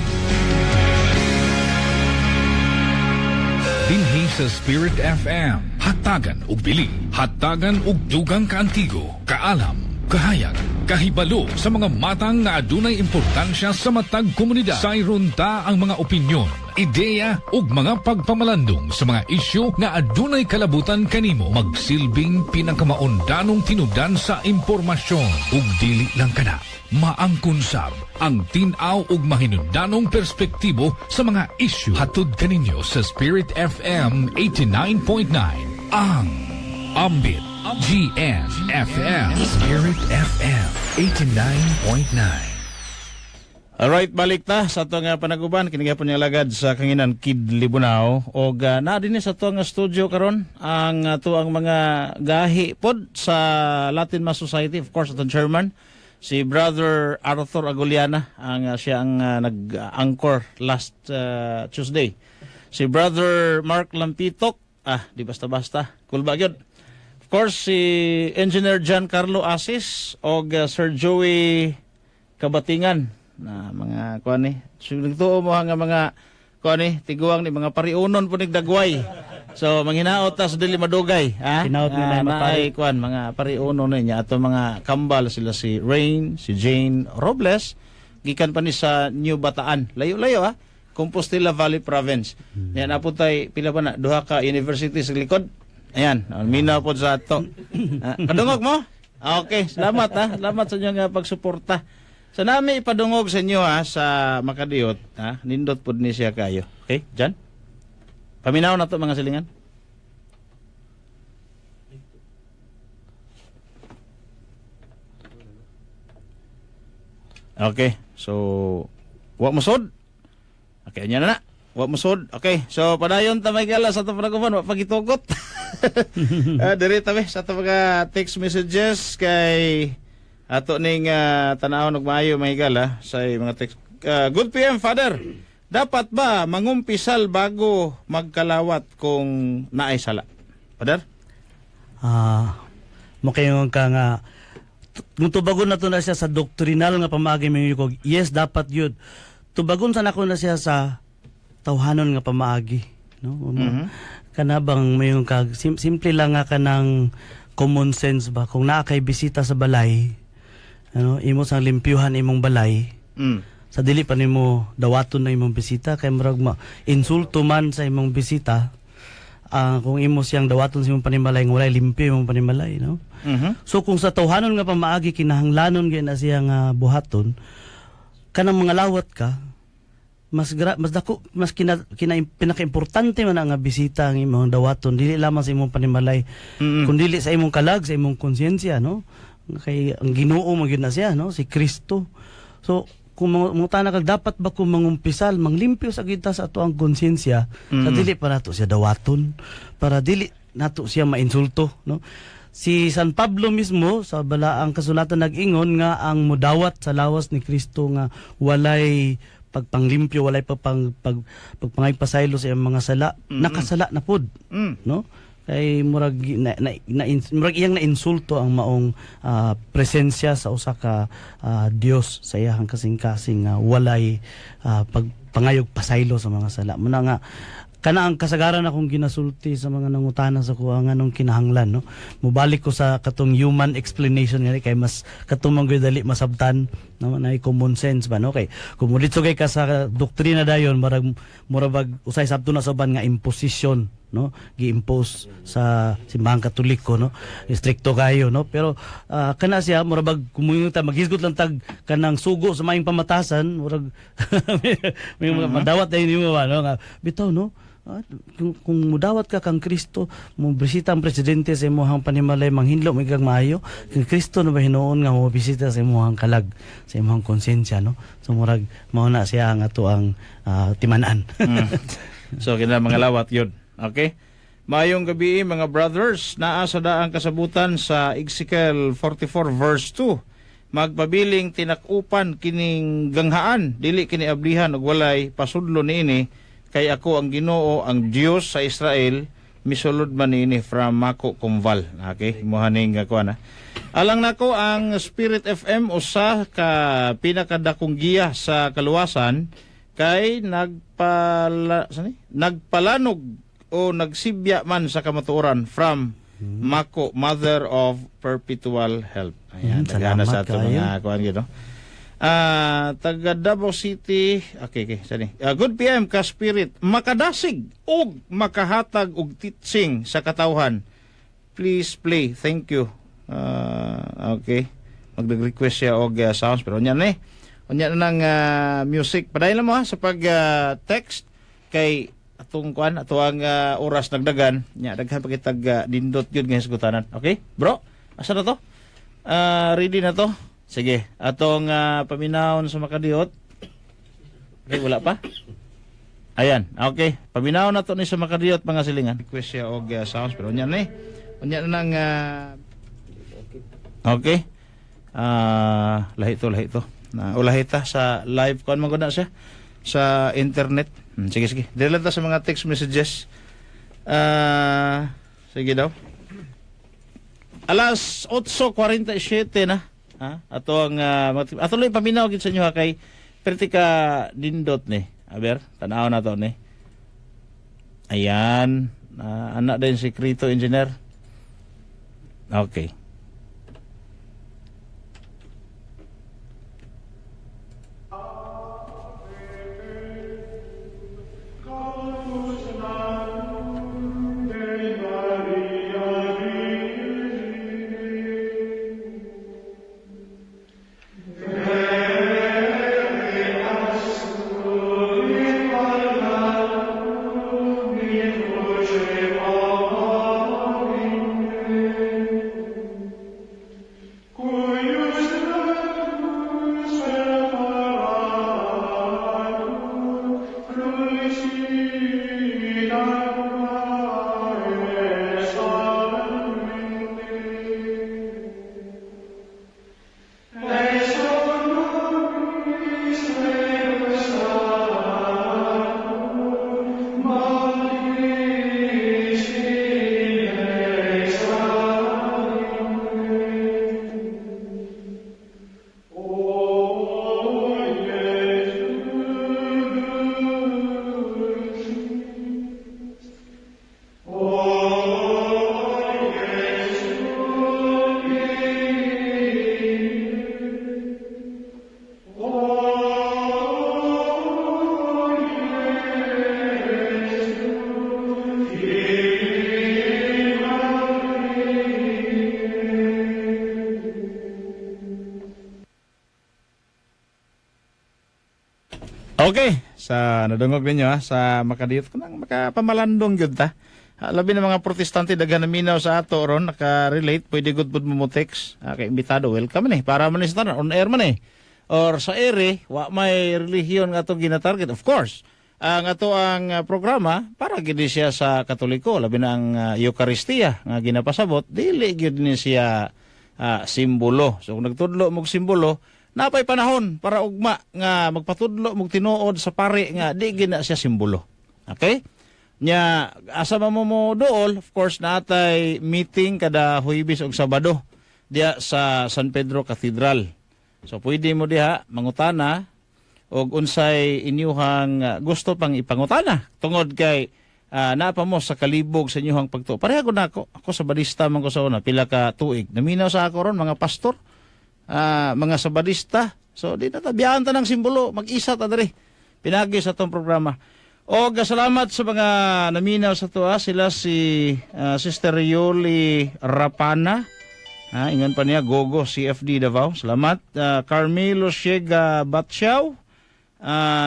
Dinhi sa Spirit FM, hatagan ug bili, hatagan ug dugang kaantigo, kaalam, kahayag, kahibalo sa mga matang nga adunay importansya sa matag komunidad. Sayron ta ang mga opinyon, ideya ug mga pagpamalandong sa mga isyu nga adunay kalabutan kanimo. Magsilbing pinakamaundanong tinubdan sa impormasyon ug dili lang kana. Maangkunsab ang tinaw ug mahinungdanong perspektibo sa mga isyu. Hatod kaninyo sa Spirit FM 89.9 ang Ambit GN FM. Spirit FM 89.9. Alright, balik ta sa ito nga panaguban. Kinigapon niya lagad sa kanginan Kid Libunao. O na din sa ito nga studio karon ang ang mga gahi pod sa Latin Mass Society. Of course, itong chairman, si Brother Arthur Aguliana, siya ang nag-anchor last Tuesday. Si Brother Mark Lampitok, di basta-basta, cool ba yun? Of course, si Engineer Giancarlo Asis o Sir Joey Kabatingan na mga kuan ni. So nagtuo mo nga mga kuan ni tiguang ni mga pariunon po nigdagway. So manghinaot ta sa dili madugay, ha? Hinaot nila ay kuan mga pariunon niya ato mga kambal sila si Rain, si Jane Robles, gikan pa ni sa New Bataan. Layo-layo ha. Compostela Valley Province. Yan apuntay pila pa na duha ka university sa likod. Ayan, minaw po sa ato. Kadungog mo? Okay, salamat ha. Salamat sa inyong pagsuporta. Sa nami ipadungog sa inyo ha, sa Makadiot, ha? Nindot po ni siya kayo. Okay, Jan? Paminaw na to mga silingan. Okay, so wa mo sod? Okay, nya na. Wa mo sod. Okay, so padayon ta may gala sa to panaguban, wa pagitugot. Diri ta sa to mga text messages kay ato ning tanawon og maayo mahigala sa mga text. Good PM Father. Dapat ba mangumpisal bago magkalawat kung naay sala? Father? Makayon ka nga Kung tubagon na to na siya sa doktrinal nga pamaagi mga ko, yes, dapat yun. Tubagon sa nako na siya sa tawhanon nga pamaagi. No? Kanabang may simple lang nga kanang common sense ba? Kung naa kay bisita sa balay, ano, imo sang limpyuhan imong balay, sa dili pa nimo dawaton na imong bisita, kay murag insulto man sa imong bisita, kung imo siyang dawaton sa imong panimalay, walay limpyo imong panimalay, no? So kung sa tawhanon nga pamaagi kinahanglanon gyud na siya nga buhaton, kanang mga lawat ka, mas pinaka-importante man nga bisita ang imong dawaton, dili lamang sa imong panimalay, kundi sa imong kalag, sa imong konsyensya, no? Kay ang Ginoo man gyud na siya, no? Si Kristo. So kung mangutana kag dapat ba ko mangumpisal, manglimpyo sa kita sa ato ang konsyensya, sa dili pa nato siya dawaton, para dili nato siya mainsulto, no? Si San Pablo mismo sa balaang kasulatan nag-ingon nga ang mudawat sa lawas ni Kristo nga walay pagpanglimpyo, walay pagpangaypasaylo sa iyang mga sala, nakasala na pod, no? Kay murag murag iyang nainsulto ang maong presensya sa usa ka Dios sa iyang kasing-kasing walay pagpangayog pasaylo sa mga sala. Muna nga kana ang kasagaran akong ginasulti sa mga nangutana sa kuha nga nung kinahanglan, no? Mubalik ko sa katong human explanation nga kay mas katong dali masabtan, no? Na common sense ba, no? Kay kung mulitso kay ka sa doktrina dayon murag usay sabto na soban nga imposition, no? Gi-impose sa simbahang Katoliko, no? Stricto kayo, no? Pero kana siya murag kumuinta maghisgot lang tag kanang sugo sa maing pamatasan, murag may madawat dayon nimo ba, no? Nga bitaw, no? Kung mudawat ka kang Kristo, mo bisita ang presidente sa imong panimalay, manghinlo mo kag maayo, kang Kristo na ba hinuon nga mo bisita sa imong kalag, sa imong konsensya, no? So murag mao na siya ang ato ang timan-an. So kina mga lawat yun. Okay? Mayong gabi mga brothers, naa sa daang kasabutan sa Ezekiel 44 verse 2. Magpabiling tinakupan kining ganghaan, dili kini ablihan ug walay pasudlo niini, kay ako ang Ginoo, ang Dios sa Israel, misulod man niini from Mako Kumval. Okay? Imuhaning kuan. Alang nako ang Spirit FM usa ka pinakadakong giya sa kaluwasan kay nagpalanog o nagsibya man sa kamatuoran from Mako, Mother of Perpetual Help. Ayan, tagana sa ato mga kuan gid, no? Taga Davao City. Okay, sani. Good PM ka Spirit, makadasig og makahatag og teaching sa katawhan. Please play. Thank you. Okay. Magdag-request siya og sounds pero nya na unya na ng music. Padayon mo sa pag text kay atong kuan ato ang oras nagdagan nya daghan pa kitag dindot gyud nga hisgutanan. Okay? Bro, asa na to? Ready na to? Sige, atong paminawon sa makadiot. Okay, wala pa? Ayan, okay. Paminawon na to ni sa makadiot mga silingan. Request siya og sounds pero unya na unya na ng okay. Lahi to. Ulahi ta sa live kuan man gud na siya sa internet. Sige. Dili ta sa mga text messages. Sige daw. Alas 8:47 na. Ato ang atuloy paminaw gid sa inyo kay perti ka dindot ni. Aber, tanaw na to ni. Ayan, anak din si Krito Engineer. Okay. Okay, sa nadungog ninyo sa makadiyot ko nang makapamalandong yun ta. Labi ng mga protestante daghan na minaw sa ato ron naka-relate, pwede good pud mo text. Kay imbitado, welcome man para man sa tanan, on air man or sa ere, wa may relihiyon nga atong gina-target. Of course, ang ato ang programa para gid siya sa Katoliko, labi na ang Eucharistia nga ginapasabot, dili gyud ni siya simbolo. So kung nagtudlo mog simbolo, napay panahon para ugma nga magpatudlo mog tinuod sa pari nga di gina siya simbolo. Okay? Nya asa mo dool, of course natay meeting kada Huwebes ug Sabado diya sa San Pedro Cathedral. So pwede mo diha mangutana og unsay inyuhang gusto pang ipangutana tungod kay naa pa mo sa kalibog sa inyuhang pagtuo. Pareha ko na ako sabadista man ko sa una pila ka tuig. Naminaw sa ako ron mga pastor, mga sabadista. So di na tabiyahan ta ng simbolo, mag-isa ta diri. Pinagi sa tong programa. O salamat sa mga naminaw sa tuwa. Sila si Sister Yoli Rapana. Ingon pa niya, Gogo, CFD Davao. Salamat. Carmelo Siega Batsyao.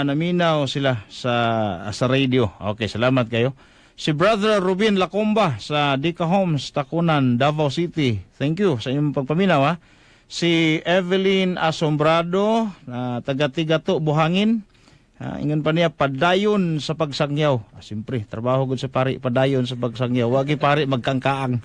Naminaw sila sa radio. Okay, salamat kayo. Si Brother Rubin Lacomba sa Dika Homes, Takunan, Davao City. Thank you sa inyong pagpaminaw. Si Evelyn Asombrado, taga-Tigato, Buhangin. Ingon pa niya, padayon sa pagsangyaw. Siyempre, trabaho gud sa pari, padayon sa pagsangyaw. Wagi pari, magkangkaang.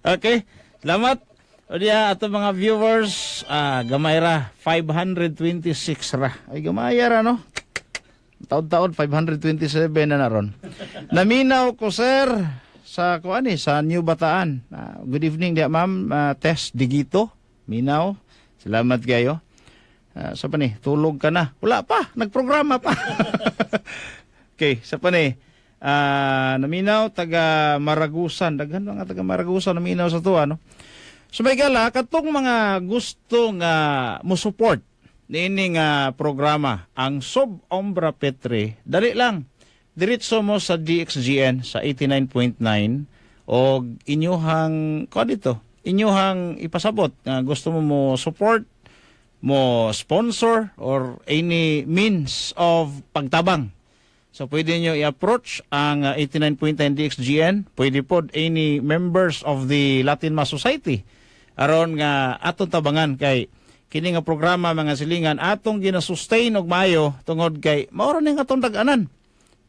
Okay, salamat. O diya, ato mga viewers, gamay ra, 526 ra. Ay, gamay ra, no? Taon-taon, 527 na naron. Naminaw ko, sir, sa New Bataan. Good evening, diya, ma'am. Tess Digito, Minaw. Salamat kayo. Sa pa ni, tulog ka na. Wala pa, nagprograma pa. Okay, sa pa ni, naminaw, taga Maragusan. Daghan mga taga Maragusan, naminaw sa tuwa, no? So may gala, katong mga gustong mo support niining programa, ang Sob Ombra Petre, dali lang. Diretso mo sa DXGN sa 89.9 o inyuhang, inyuhang ipasabot. Gusto mo support, mo sponsor or any means of pagtabang. So pwede nyo i-approach ang 89.9 DXGN, pwede po any members of the Latin Mass Society aron nga atong tabangan kay kini nga programa mga silingan atong gina-sustain og maayo tungod kay mao ni atong dag-anan.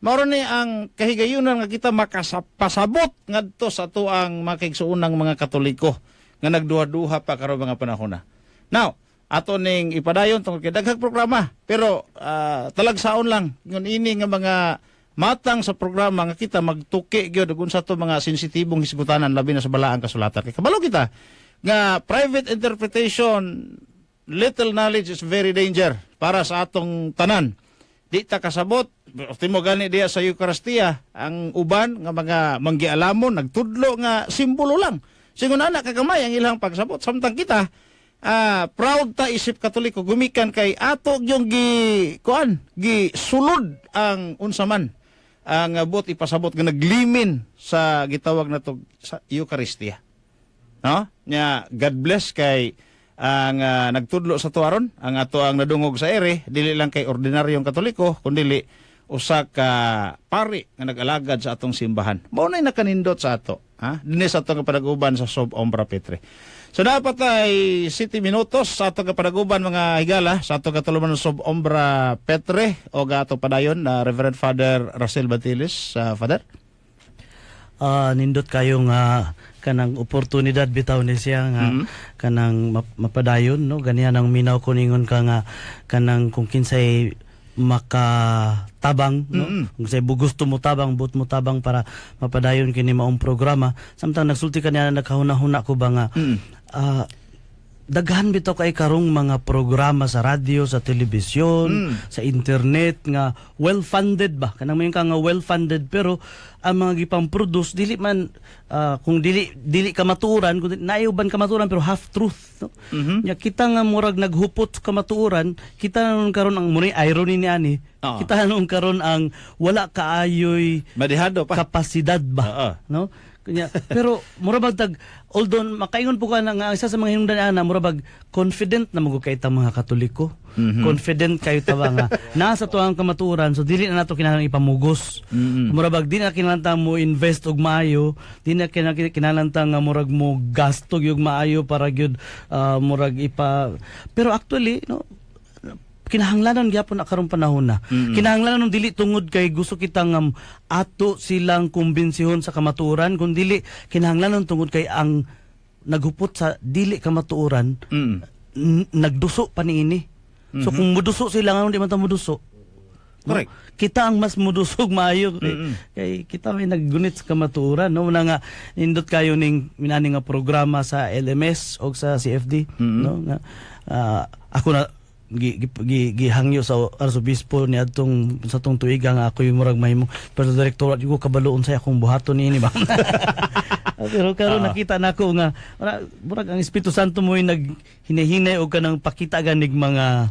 Mao ni ang kahigayunan nga kita makapasabot ngadto sa tuang makigsuunang mga Katoliko nga nagduha-duha pa karon mga panahon na. Now, ato ning ipadayon tungod kay daghang programa pero talagsaon lang ngun ini nga mga matang sa programa nga kita magtuki gyud kung sa to mga sensitibong hisgutanan labi na sa balaang kasulatan kay kabalo kita nga private interpretation, little knowledge is very danger para sa atong tanan. Di ta kasabot, timo gani diya sa Eucharistia, ang uban nga mga manggialamon nagtudlo nga simbolo lang. Singon ana kagamay ang ilang pagsabot samtang kita proud ta isip Katoliko gumikan kay ato yung gi sulod ang unsaman ang bot ipasabot nga naglimin sa gitawag na to sa Eucharistia. No? Nya God bless kay ang nagtudlo sa tuaron, ang ato ang nadungog sa ere, dili lang kay ordinaryong Katoliko, kundi usa ka pari nga nag-alagad sa atong simbahan. Mao nay nakanindot sa ato, dinhi sa atong panaguban sa Sob Ombra Petre. So dapat ay 7 minutos sa atong panaguban mga higala sa atong katuluman Sob Ombra Petre o gato padayon na Reverend Father Russell Batilis, Father. Nindot kayong kanang oportunidad bitaw ni siya nga kanang mapadayon no ganiyan ang minaw ko ningon ka nga kanang kung kinsay makatabang no kung say gusto mo tabang but mo tabang para mapadayon kini maong programa samtang nagsulti kaniya nakahuna-huna ko ba nga daghan bitaw kay karong mga programa sa radyo, sa telebisyon, sa internet nga well-funded ba? Kanang may ka nga well-funded pero ang mga gipang-produce dili man kung dili kamaturan, kung naiuban kamaturan pero half truth, no? Ya kita nga murag naghupot kamaturan, kita nanon karon ang muni irony ni ani. Kita nanon karon ang wala kaayoy madihado pa kapasidad ba, no? Kanya, pero murabag tag although makaingon po ka na nga isa sa mga hinungdan ana murabag confident na magugay ta mga Katoliko. Confident kayo tawa nga nasa tuang kamatuoran so dili na nato kinahanglan ipamugos. Murabag di na kinahanglan mo invest og maayo, di na kinahanglan nga murag mo gasto gyud maayo para gyud murag ipa pero actually no kinahanglanon gyapon na karong panahon na. Kinahanglanon dili tungod kay gusto kitang ato silang kumbensihon sa kamatuoran, kun dili kinahanglanon tungod kay ang naghupot sa dili kamatuoran nagduso pa niini. So kung muduso sila nga di man ta muduso. Correct. No? Kita ang mas mudusog maayo kay kita may naggunit sa kamatuoran no na nga nindot kayo ning minani nga programa sa LMS o sa CFD no nga ako na gihangyo sa arsobispo ni adtong sa tong tuiga nga ako yung murag mahimo pero direktor ko kabaloon sa akong buhaton niini ba. Pero karon nakita nako nga murag ang Espiritu Santo mo naghinay-hinay og kanang pakita ganig mga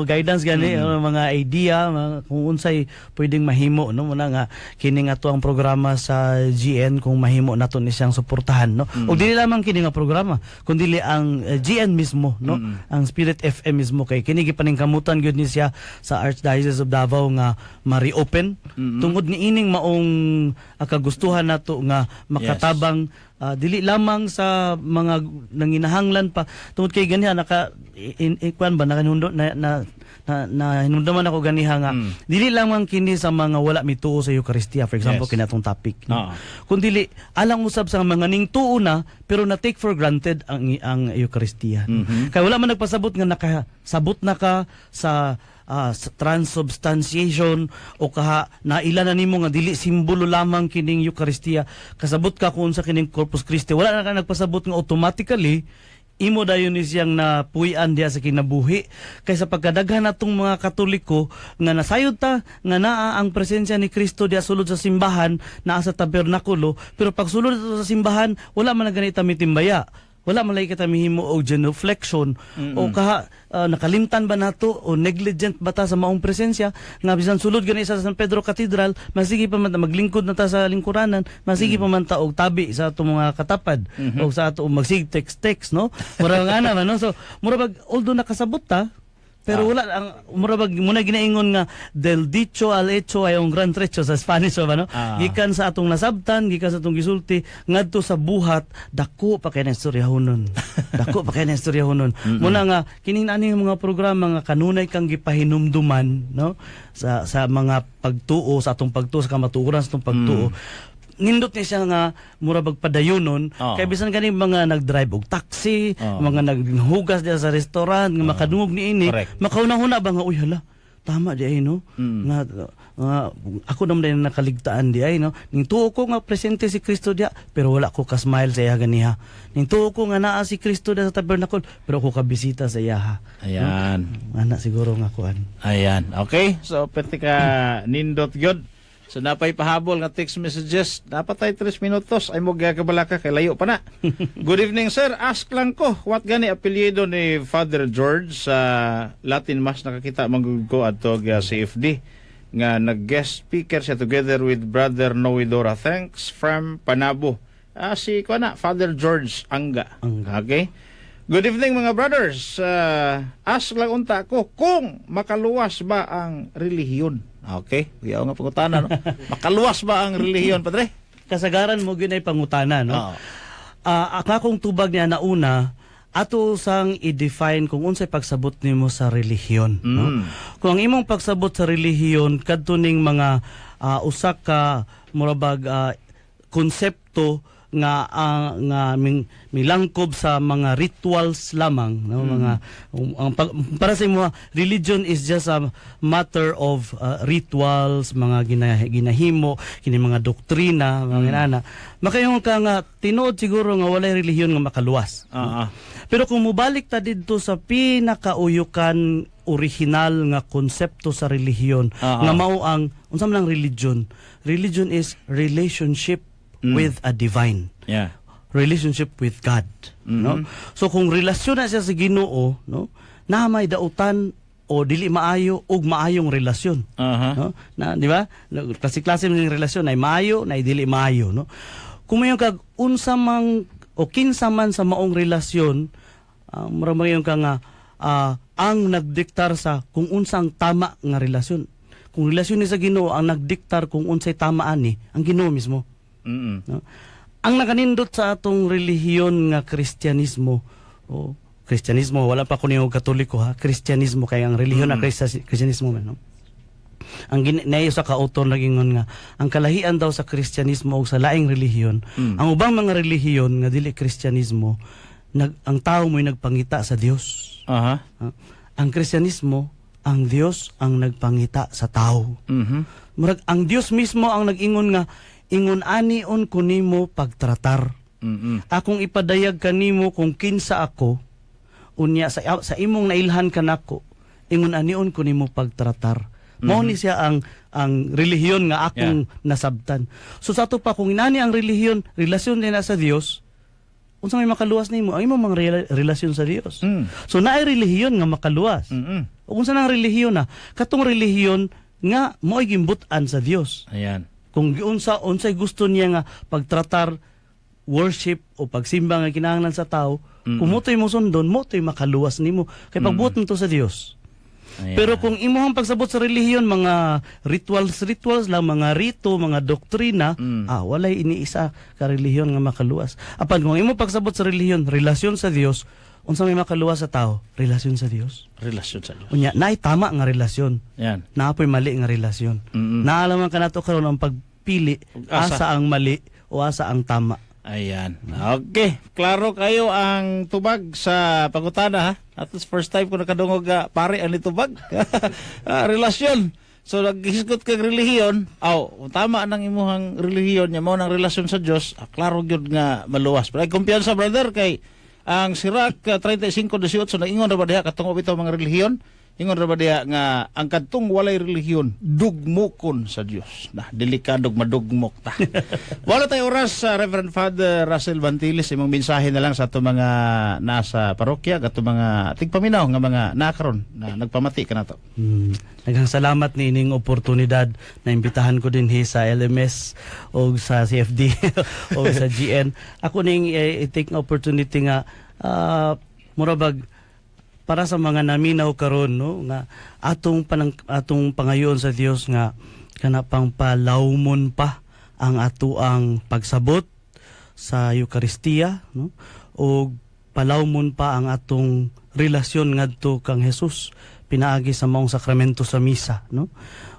guidance gani mga idea kung unsay pwedeng mahimo no muna nga kini nga to ang programa sa GN kung mahimo nato ni siyang suportahan no ug dili lamang kini nga programa kundi ang GN mismo no ang Spirit FM mismo kay kini gipaningkamutan gyud ni siya sa Archdiocese of Davao nga ma-reopen tungod ni ining maong kagustuhan nato nga makatabang dili lamang sa mga nanginahanglan pa tungod kay ganiha kuan ba nakanundo na hinumdaman ako ganiha nga dili lamang kini sa mga wala mituo sa Eucharistia for example kinatong topic no? Kundi alang usab sa mga ning tuo na pero na take for granted ang Eucharistia kay wala man nagpasabot nga nakasabot na ka sa transubstantiation o kaha naila na nimo nga dili simbolo lamang kining Eucharistia kasabot ka kung sa kining Corpus Christi wala na ka nagpasabot nga automatically imo dayon ni siyang napuy-an diya sa kinabuhi kaysa pagkadaghan natong mga Katoliko nga nasayod ta nga naa ang presensya ni Kristo diya sulod sa simbahan naa sa tabernakulo pero pag sulod sa simbahan wala man na ganita mitimbaya wala man lagi kita mihimo og genuflection o kaha nakalimtan ba nato o negligent ba ta sa maong presensya nga bisan sulod gani sa San Pedro Cathedral masigi pa man ta maglingkod na ta sa lingkuranan masigi pa man ta og tabi sa ato mga katapad o sa ato magsig text no mura nga na no so mura bag although nakasabot ta pero wala ang murabag muna ginaingon nga del dicho al hecho ay un gran trecho sa Spanish ba no gikan sa atong nasabtan gikan sa atong gisulti ngadto sa buhat dako pa kay na istoryahonon dako pa kay na istoryahonon muna nga kining ani mga programa nga kanunay kang gipahinumduman no sa mga pagtuo sa atong pagtuo sa kamatuoran sa atong pagtuo nindot ni siya nga murabag padayonon kay bisan ganing mga nagdrive og taxi mga naghugas diya sa restaurant nga makadungog niini makauna-una ba nga uy hala tama di ay no nga ako naman nakaligtaan di ay no ning tuo ko nga presente si Kristo diya pero wala ko ka smile sa iya ganiha ning tuo ko nga naa si Kristo diya sa tabernacle pero ko ka bisita sa iya ayan ana siguro nga kuan ayan okay so pwede ka nindot gyud. So napay pahabol nga text messages. Dapat tayo 3 minutos ay mo gagabalaka kay layo pa na. Good evening sir. Ask lang ko what gani apelyido ni Father George sa Latin Mass nakakita manggugko adto sa CFD nga nag-guest speaker siya together with Brother Noidora. Thanks from Panabo. Si kuana Father George Anga. Okay. Good evening mga brothers. Ask lang unta ko kung makaluwas ba ang relihiyon. Okay, uyaw nga pangutana no. Makaluwas ba ang relihiyon padre? Kasagaran mo ginay pangutana no. Akong tubag niya nauna ato sang i-define kung unsay pagsabot nimo sa relihiyon no. Kung ang imong pagsabot sa relihiyon kadto ning mga usa ka murabag konsepto nga milangkob sa mga rituals lamang no mga para sa imo religion is just a matter of rituals mga ginahimo kini mga doktrina mga inana makaingon ka nga tinuod siguro nga walay relihiyon nga makaluwas pero kung mobalik ta didto sa pinakauyukan original nga konsepto sa relihiyon nga mao ang unsa man ang religion is relationship with a divine. Yeah. Relationship with God, no? So kung relasyon na siya sa Ginoo, no? Na may dautan o dili maayo ug maayong relasyon. No? Na di ba? Klase-klase ng relasyon ay maayo na dili maayo, no? Kung mayon kag unsa man o kinsa man sa maong relasyon, maraming ka nga ang nagdiktar sa kung unsang tama nga relasyon. Kung relasyon ni sa Ginoo ang nagdiktar kung unsay tama ani, ang Ginoo mismo. No? Ang nakanindot sa atong relihiyon nga Kristyanismo, Kristyanismo, wala pa ko niyo Katoliko ha, Kristyanismo kay ang relihiyon na Kristyanismo man, no? Ang nayo sa ka-autor nagingon nga ang kalahian daw sa Kristyanismo ug sa laing relihiyon, ang ubang mga relihiyon nga dili Kristyanismo, ang tao mo'y nagpangita sa Dios. Ang Kristyanismo, ang Dios ang nagpangita sa tao. Murag ang Dios mismo ang nag-ingon nga ingon anion ko nimo pagtratar. Akong ipadayag kanimo kung kinsa ako, unya sa imong nailhan kanako, ingon anion ko nimo pagtratar. Mao ni siya ang relihiyon nga akong nasabtan. So sa ato pa kung inani ang relihiyon, relasyon din na sa Dios, unsa may makaluwas nimo? Ang imong mga relasyon sa Dios. So naay relihiyon nga makaluwas. Unsa nang relihiyon na? Katong relihiyon nga mo'y gimbutan sa Dios. Ayan. Kung unsay gusto niya nga pagtratar, worship o pagsimba nga kinahanglan sa tao, kung mo'y mo sundon, mo'y makaluwas nimo. Kay pagbuot mo to sa Dios. Ayan. Pero kung imuhang pagsabot sa relihiyon, mga rituals lang, mga rito, mga doktrina, walay iniisa ka relihiyon nga makaluwas. Apan kung imo pagsabot sa relihiyon, relasyon sa Dios, unsa may makaluwas sa tao? Relasyon sa Dios. Relasyon sa Dios. Unya, naay tama nga relasyon. Yan. Naapoy mali nga relasyon. Naalaman ka nato karon ang pagpili, asa ang mali o asa ang tama. Ayan. Okay. Klaro kayo ang tubag sa pangutana, ha? At least first time ko nakadungog pare ang tubag. Relasyon. So naghisgot kag relihiyon, tama nang imuhang relihiyon nya mao nang relasyon sa Dios, klaro gyud nga maluwas. Pero ay kumpiyansa brother kay ang Sirach 35:18 na ingon ra ba diha katong bitaw mga relihiyon? Ingon ra ba diha nga ang kadtong walay relihiyon dugmokon sa Dios. Delikadog madugmok ta. Wala tay oras Reverend Father Russell Bantiles, imong mensahe na lang sa ato mga nasa parokya, ato mga tigpaminaw nga mga nakaron na nagpamati kanato. Nagang salamat ni ining oportunidad na imbitahan ko din sa LMS o sa CFD o sa GN. Ako ning i-take opportunity nga murabag para sa mga naminaw karon, no, nga atong pangayon sa Dios nga kana pang palawmon pa ang atuang pagsabot sa Eucharistia, no, o palawmon pa ang atong relasyon ngadto kang Jesus pinaagi sa maong sakramento sa misa, no.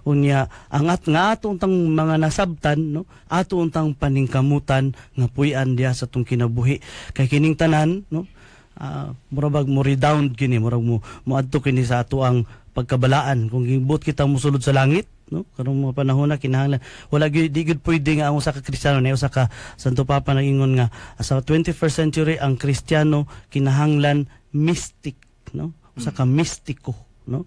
Unya ang atong tang mga nasabtan, no, atong tang paningkamutan nga puy-an diya sa tong kinabuhi kay kining tanan, no, murabag mo redound kini, murag mo adto kini sa ato ang pagkabalaan kung gibot kita mosulod sa langit, no, karong mga panahon na kinahanglan wala di gud pwede nga ang usa ka Kristiyano na usa ka Santo Papa nagingon nga sa 21st century ang Kristiyano kinahanglan mystic, no, usa ka mistiko, no.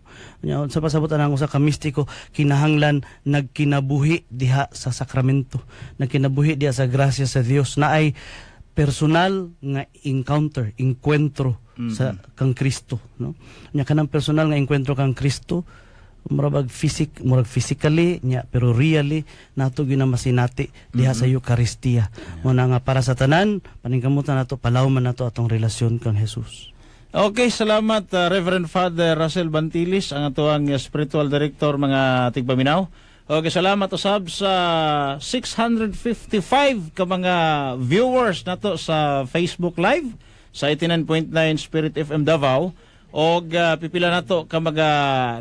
Sa pasabutan ang usa ka mistiko kinahanglan nagkinabuhi diha sa sakramento, nagkinabuhi diha sa grasya sa Dios na ay personal nga encuentro sa kang Kristo, no. Nya kanang personal nga encuentro kang Kristo murag physically nya pero really nato ginamasinati diha sa Eucharistia. Mo na nga para sa tanan paningkamutan nato palawman nato atong relasyon kang Jesus. Okay, salamat Reverend Father Russell Bantiles, ang atuang spiritual director mga tigpaminaw. Okay, salamat usab sa 655 ka mga viewers nato sa Facebook Live sa 89.9 Spirit FM Davao o pipila nato ka mga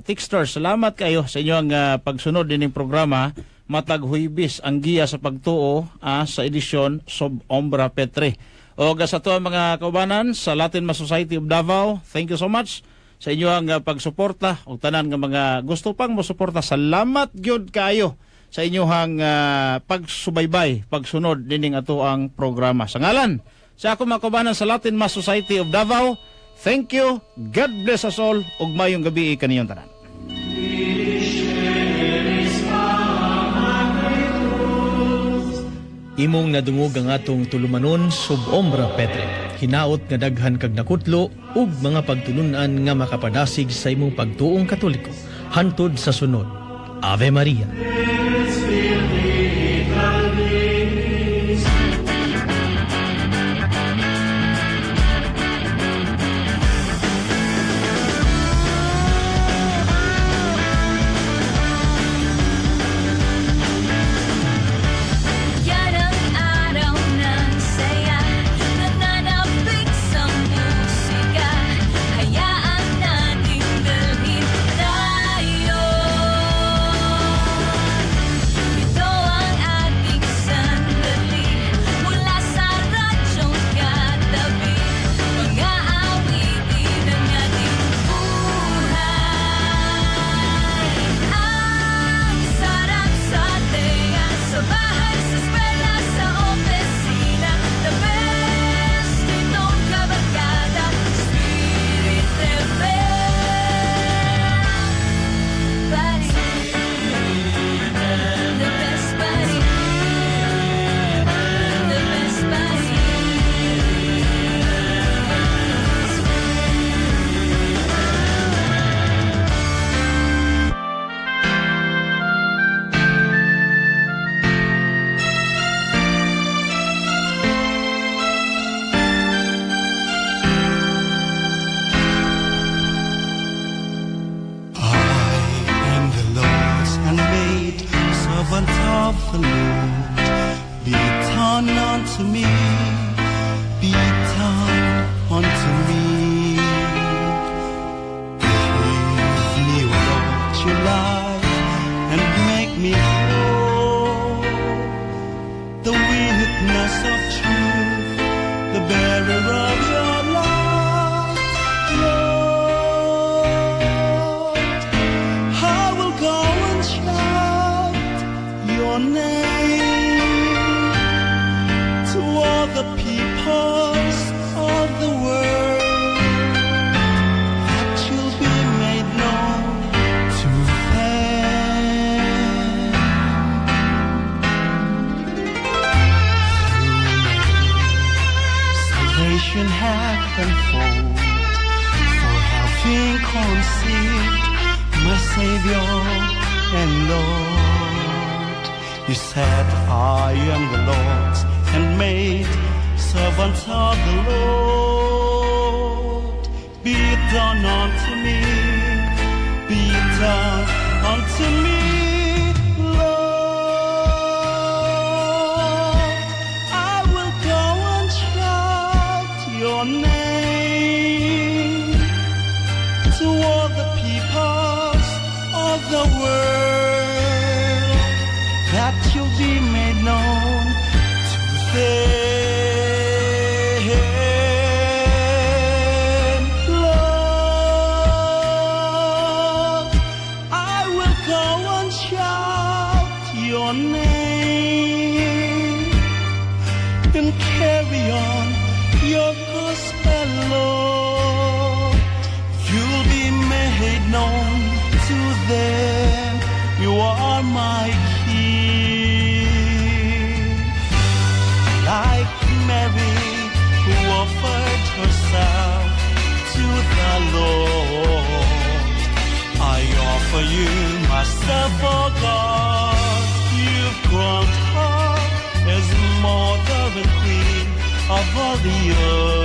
texters. Salamat kayo sa inyong pagsunod dining programa matag Huwebes ang giya sa pagtuo sa edisyon Sob Ombra Petre. O sa to mga kaubanan sa Latin Mass Society of Davao, thank you so much sa inyo ang pagsuporta o tanan nga mga gusto pang mosuporta. Salamat gyud kayo sa inyong pagsubaybay, pagsunod dining ato ang programa. Sa ngalan sa ako mga kaubanan sa Latin Mass Society of Davao, thank you, God bless us all, ug mayong gabi kaninyong tanan. Imong nadungog ang atong tulumanon sub Ombra Petre. hinaot nga daghan kag nakutlo ug mga pagtulunan nga makapadasig sa imong pagtuong Katoliko hantod sa sunod. Ave Maria. Of all the earth.